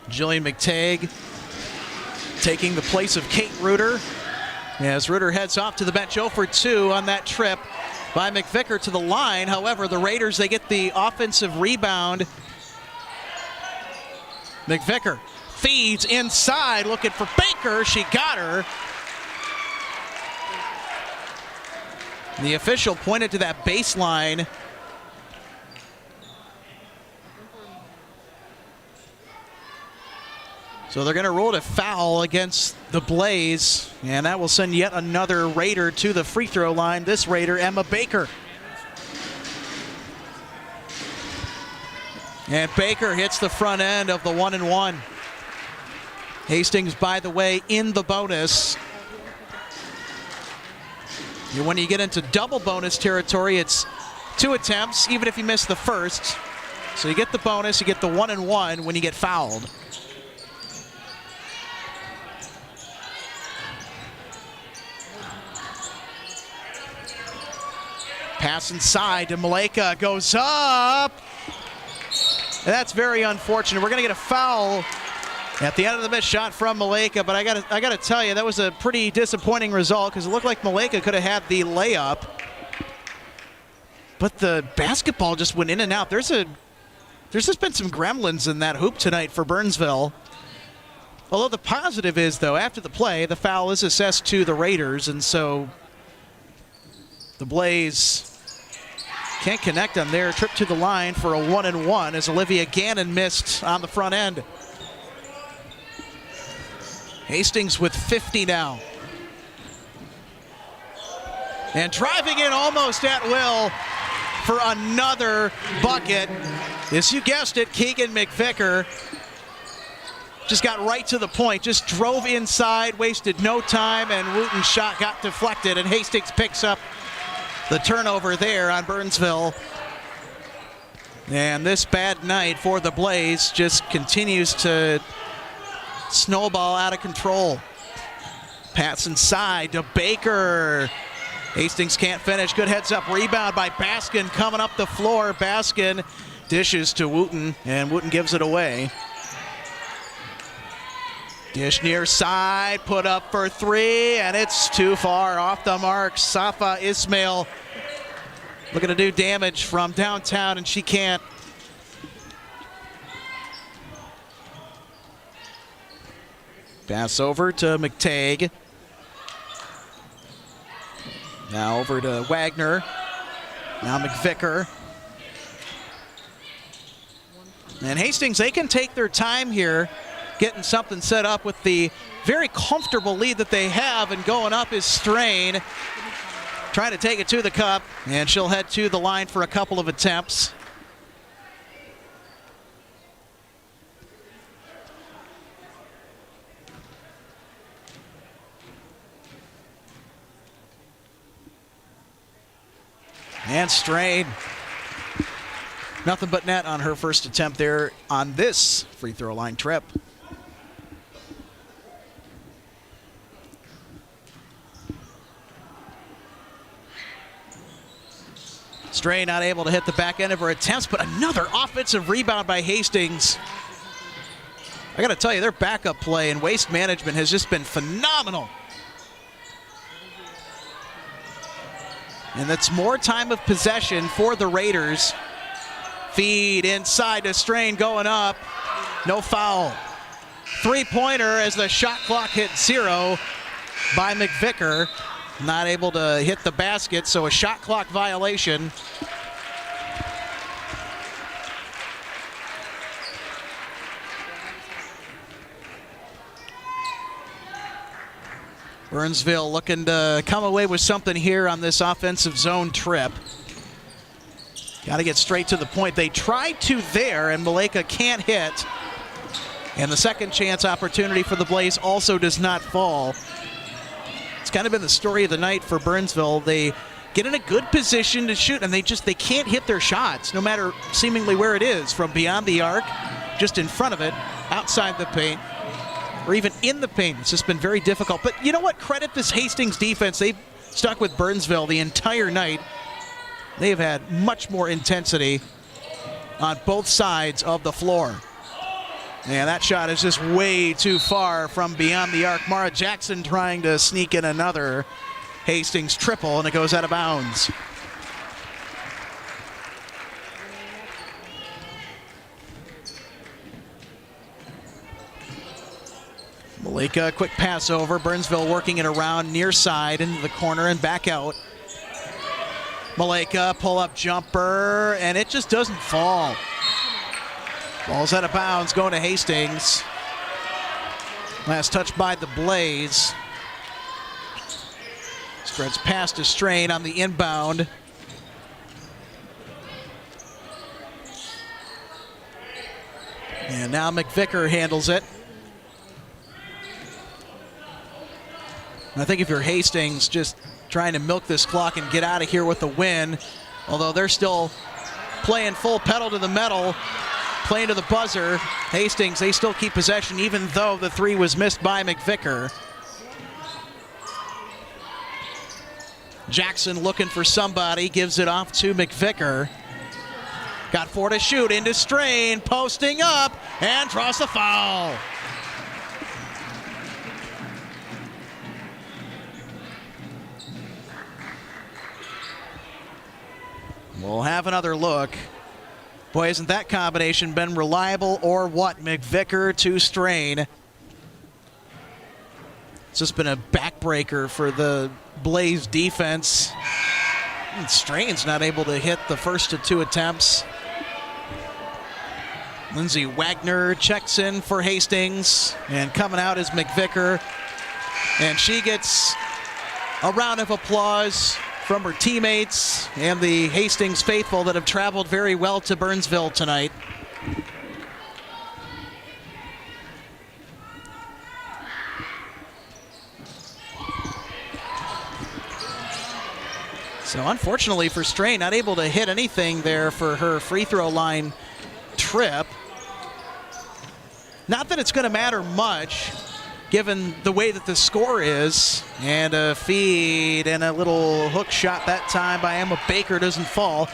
Jillian McTagg taking the place of Kate Reuter as Reuter heads off to the bench. 0 for 2 on that trip by McVicker to the line. However, the Raiders, they get the offensive rebound. McVicker feeds inside, looking for Baker. She got her. The official pointed to that baseline. So they're going to roll a foul against the Blaze, and that will send yet another Raider to the free throw line. This Raider, Emma Baker. And Baker hits the front end of the 1-and-1. Hastings, by the way, in the bonus. And when you get into double bonus territory, it's 2 attempts, even if you miss the first. So you get the bonus, you get the 1-and-1 when you get fouled. Pass inside to Maleka, goes up. And that's very unfortunate. We're going to get a foul at the end of the missed shot from Maleka, but I got to tell you, that was a pretty disappointing result because it looked like Maleka could have had the layup. But the basketball just went in and out. There's just been some gremlins in that hoop tonight for Burnsville. Although the positive is, though, after the play, the foul is assessed to the Raiders, and so the Blaze can't connect on their trip to the line for a 1-and-1 as Olivia Gannon missed on the front end. Hastings with 50 now. And driving in almost at will for another bucket is, you guessed it, Keegan McVicker. Just got right to the point, just drove inside, wasted no time, and Wooten's shot got deflected, and Hastings picks up the turnover there on Burnsville. And this bad night for the Blaze just continues to snowball out of control. Pass inside to Baker. Hastings can't finish. Good heads-up rebound by Baskin coming up the floor. Baskin dishes to Wooten, and Wooten gives it away. Dish near side, put up for 3, and it's too far off the mark. Safa Ismail looking to do damage from downtown, and she can't. Pass over to McTagg. Now over to Wagner. Now McVicker. And Hastings, they can take their time here, getting something set up with the very comfortable lead that they have, and going up is Strain. Trying to take it to the cup, and she'll head to the line for a couple of attempts. And Strain, nothing but net on her first attempt there on this free throw line trip. Strain not able to hit the back end of her attempts, but another offensive rebound by Hastings. I got to tell you, their backup play and waste management has just been phenomenal. And that's more time of possession for the Raiders. Feed inside to Strain going up. No foul. Three-pointer as the shot clock hit 0 by McVicker. Not able to hit the basket, so a shot clock violation. Burnsville looking to come away with something here on this offensive zone trip. Got to get straight to the point. They tried to there, and Maleka can't hit. And the second chance opportunity for the Blaze also does not fall. It's kind of been the story of the night for Burnsville. They get in a good position to shoot, and they can't hit their shots, no matter seemingly where it is, from beyond the arc, just in front of it, outside the paint, or even in the paint. It's just been very difficult. But you know what? Credit this Hastings defense. They've stuck with Burnsville the entire night. They've had much more intensity on both sides of the floor. And that shot is just way too far from beyond the arc. Mara Jackson trying to sneak in another Hastings triple, and it goes out of bounds. Maleka, quick pass over. Burnsville working it around near side into the corner and back out. Maleka, pull-up jumper, and it just doesn't fall. Ball's out of bounds, going to Hastings. Last touch by the Blaze. Spreads past to Strain on the inbound. And now McVicker handles it. And I think if you're Hastings, just trying to milk this clock and get out of here with a win, although they're still playing full pedal to the metal, playing to the buzzer. Hastings, they still keep possession even though the three was missed by McVicker. Jackson looking for somebody, gives it off to McVicker. Got 4 to shoot, into Strain, posting up, and draws the foul. We'll have another look. Boy, hasn't that combination been reliable or what? McVicker to Strain. It's just been a backbreaker for the Blaze defense. And Strain's not able to hit the first of 2 attempts. Lindsay Wagner checks in for Hastings, and coming out is McVicker. And she gets a round of applause from her teammates and the Hastings faithful that have traveled very well to Burnsville tonight. So unfortunately for Strain, not able to hit anything there for her free throw line trip. Not that it's going to matter much, given the way that the score is. And a feed and a little hook shot that time by Emma Baker doesn't fall.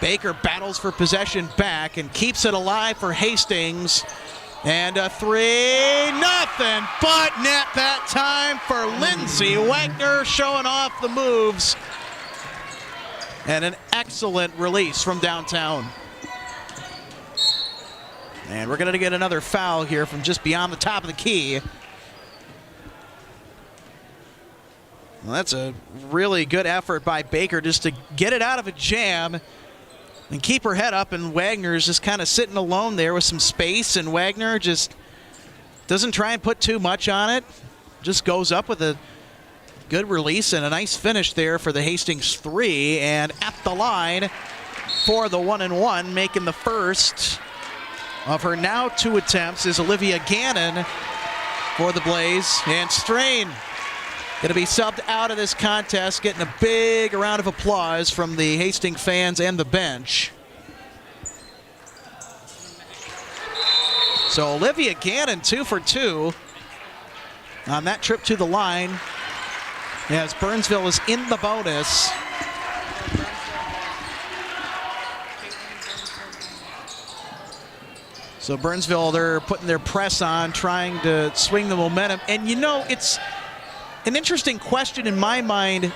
Baker battles for possession back and keeps it alive for Hastings. And a 3, nothing but net that time for Lindsay Wagner, showing off the moves. And an excellent release from downtown. And we're going to get another foul here from just beyond the top of the key. Well, that's a really good effort by Baker just to get it out of a jam and keep her head up, and Wagner's just kind of sitting alone there with some space, and Wagner just doesn't try and put too much on it. Just goes up with a good release and a nice finish there for the Hastings 3, and at the line for the 1-and-1, making the first of her now 2 attempts is Olivia Gannon for the Blaze. And Strain going to be subbed out of this contest, getting a big round of applause from the Hastings fans and the bench. So Olivia Gannon 2 for 2 on that trip to the line, as Burnsville is in the bonus. So Burnsville, they're putting their press on, trying to swing the momentum. And it's an interesting question in my mind.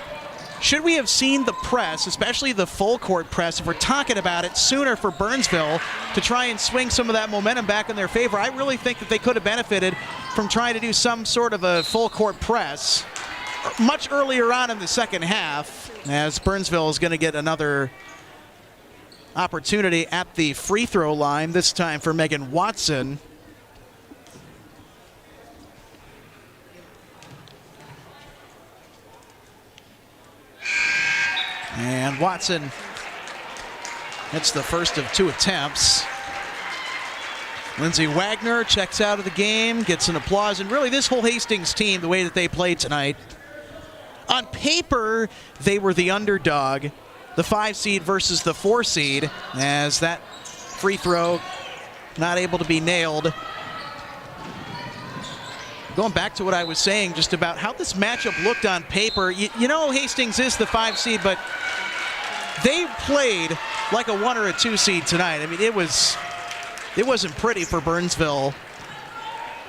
Should we have seen the press, especially the full court press, if we're talking about it, sooner for Burnsville to try and swing some of that momentum back in their favor? I really think that they could have benefited from trying to do some sort of a full court press much earlier on in the second half, as Burnsville is going to get another opportunity at the free throw line, this time for Megan Watson. And Watson hits the first of 2 attempts. Lindsey Wagner checks out of the game, gets an applause, and really this whole Hastings team, the way that they played tonight, on paper, they were the underdog, the 5 seed versus the 4 seed, as that free throw not able to be nailed. Going back to what I was saying just about how this matchup looked on paper, Hastings is the 5 seed, but they played like a 1 or a 2 seed tonight. I mean, it wasn't pretty for Burnsville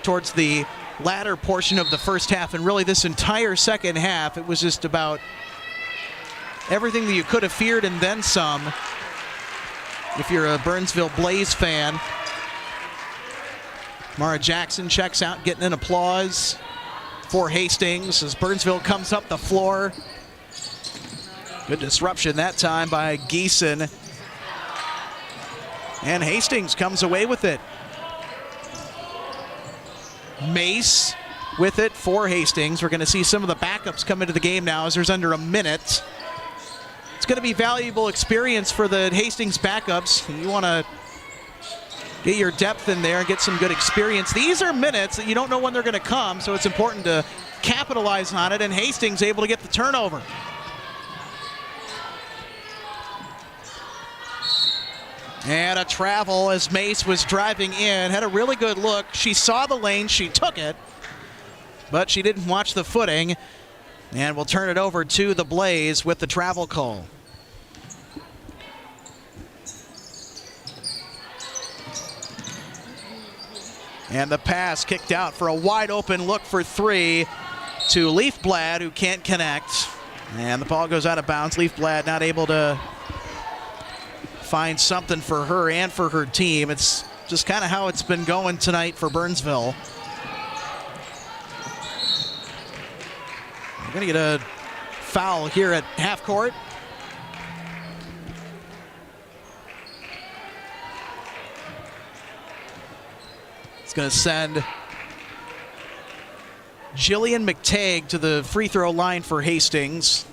towards the latter portion of the first half, and really this entire second half, it was just about everything that you could have feared and then some if you're a Burnsville Blaze fan. Mara Jackson checks out, getting an applause for Hastings as Burnsville comes up the floor. Good disruption that time by Geeson. And Hastings comes away with it. Mace with it for Hastings. We're going to see some of the backups come into the game now as there's under a minute. It's going to be valuable experience for the Hastings backups. You want to get your depth in there and get some good experience. These are minutes that you don't know when they're going to come, so it's important to capitalize on it, and Hastings able to get the turnover. And a travel as Mace was driving in, had a really good look. She saw the lane, she took it, but she didn't watch the footing, and we'll turn it over to the Blaze with the travel call. And the pass kicked out for a wide open look for 3 to Leafblad, who can't connect. And the ball goes out of bounds. Leafblad not able to find something for her and for her team. It's just kind of how it's been going tonight for Burnsville. We're going to get a foul here at half court. It's going to send Jillian McTagg to the free throw line for Hastings.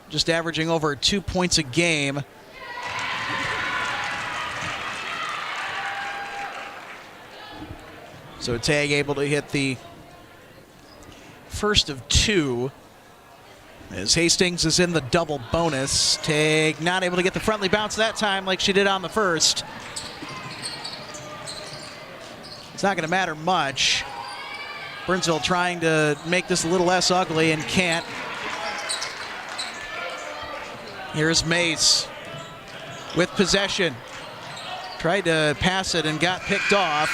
Just averaging over 2 points a game. So Tagg able to hit the first of 2 as Hastings is in the double bonus. Tagg not able to get the friendly bounce that time like she did on the first. It's not going to matter much. Burnsville trying to make this a little less ugly and can't. Here's Mace with possession. Tried to pass it and got picked off.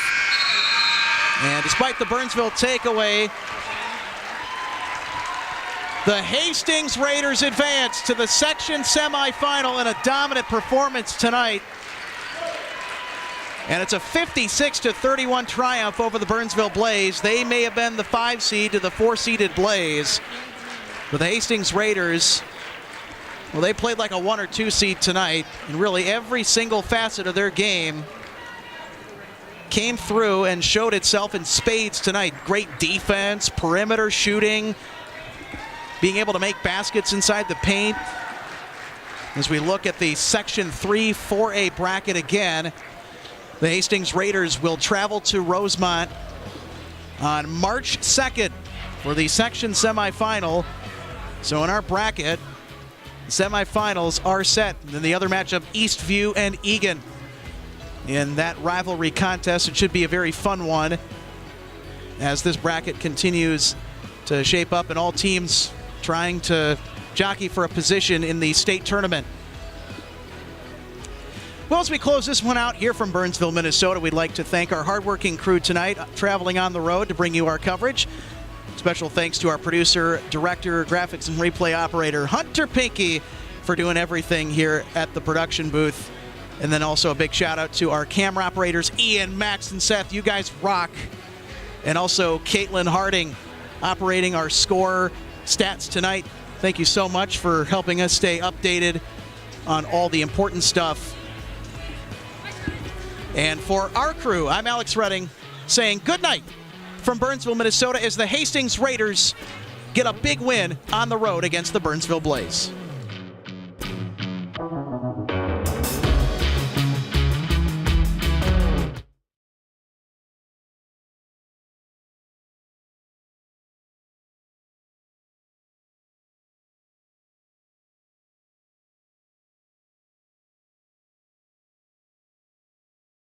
And despite the Burnsville takeaway, the Hastings Raiders advance to the section semifinal in a dominant performance tonight. And it's a 56-31 triumph over the Burnsville Blaze. They may have been the 5 seed to the 4-seeded Blaze. But the Hastings Raiders, well, they played like a 1 or 2 seed tonight. And really every single facet of their game came through and showed itself in spades tonight. Great defense, perimeter shooting, being able to make baskets inside the paint. As we look at the Section 3 4A bracket again, the Hastings Raiders will travel to Rosemont on March 2nd for the section semifinal. So in our bracket, the semifinals are set. And then the other matchup, Eastview and Egan. In that rivalry contest, it should be a very fun one as this bracket continues to shape up and all teams trying to jockey for a position in the state tournament. Well, as we close this one out here from Burnsville, Minnesota, we'd like to thank our hardworking crew tonight, traveling on the road to bring you our coverage. Special thanks to our producer, director, graphics, and replay operator, Hunter Pinky, for doing everything here at the production booth. And then also a big shout out to our camera operators, Ian, Max, and Seth. You guys rock. And also Caitlin Harding, operating our score stats tonight. Thank you so much for helping us stay updated on all the important stuff. And for our crew, I'm Alex Redding saying good night from Burnsville, Minnesota, as the Hastings Raiders get a big win on the road against the Burnsville Blaze.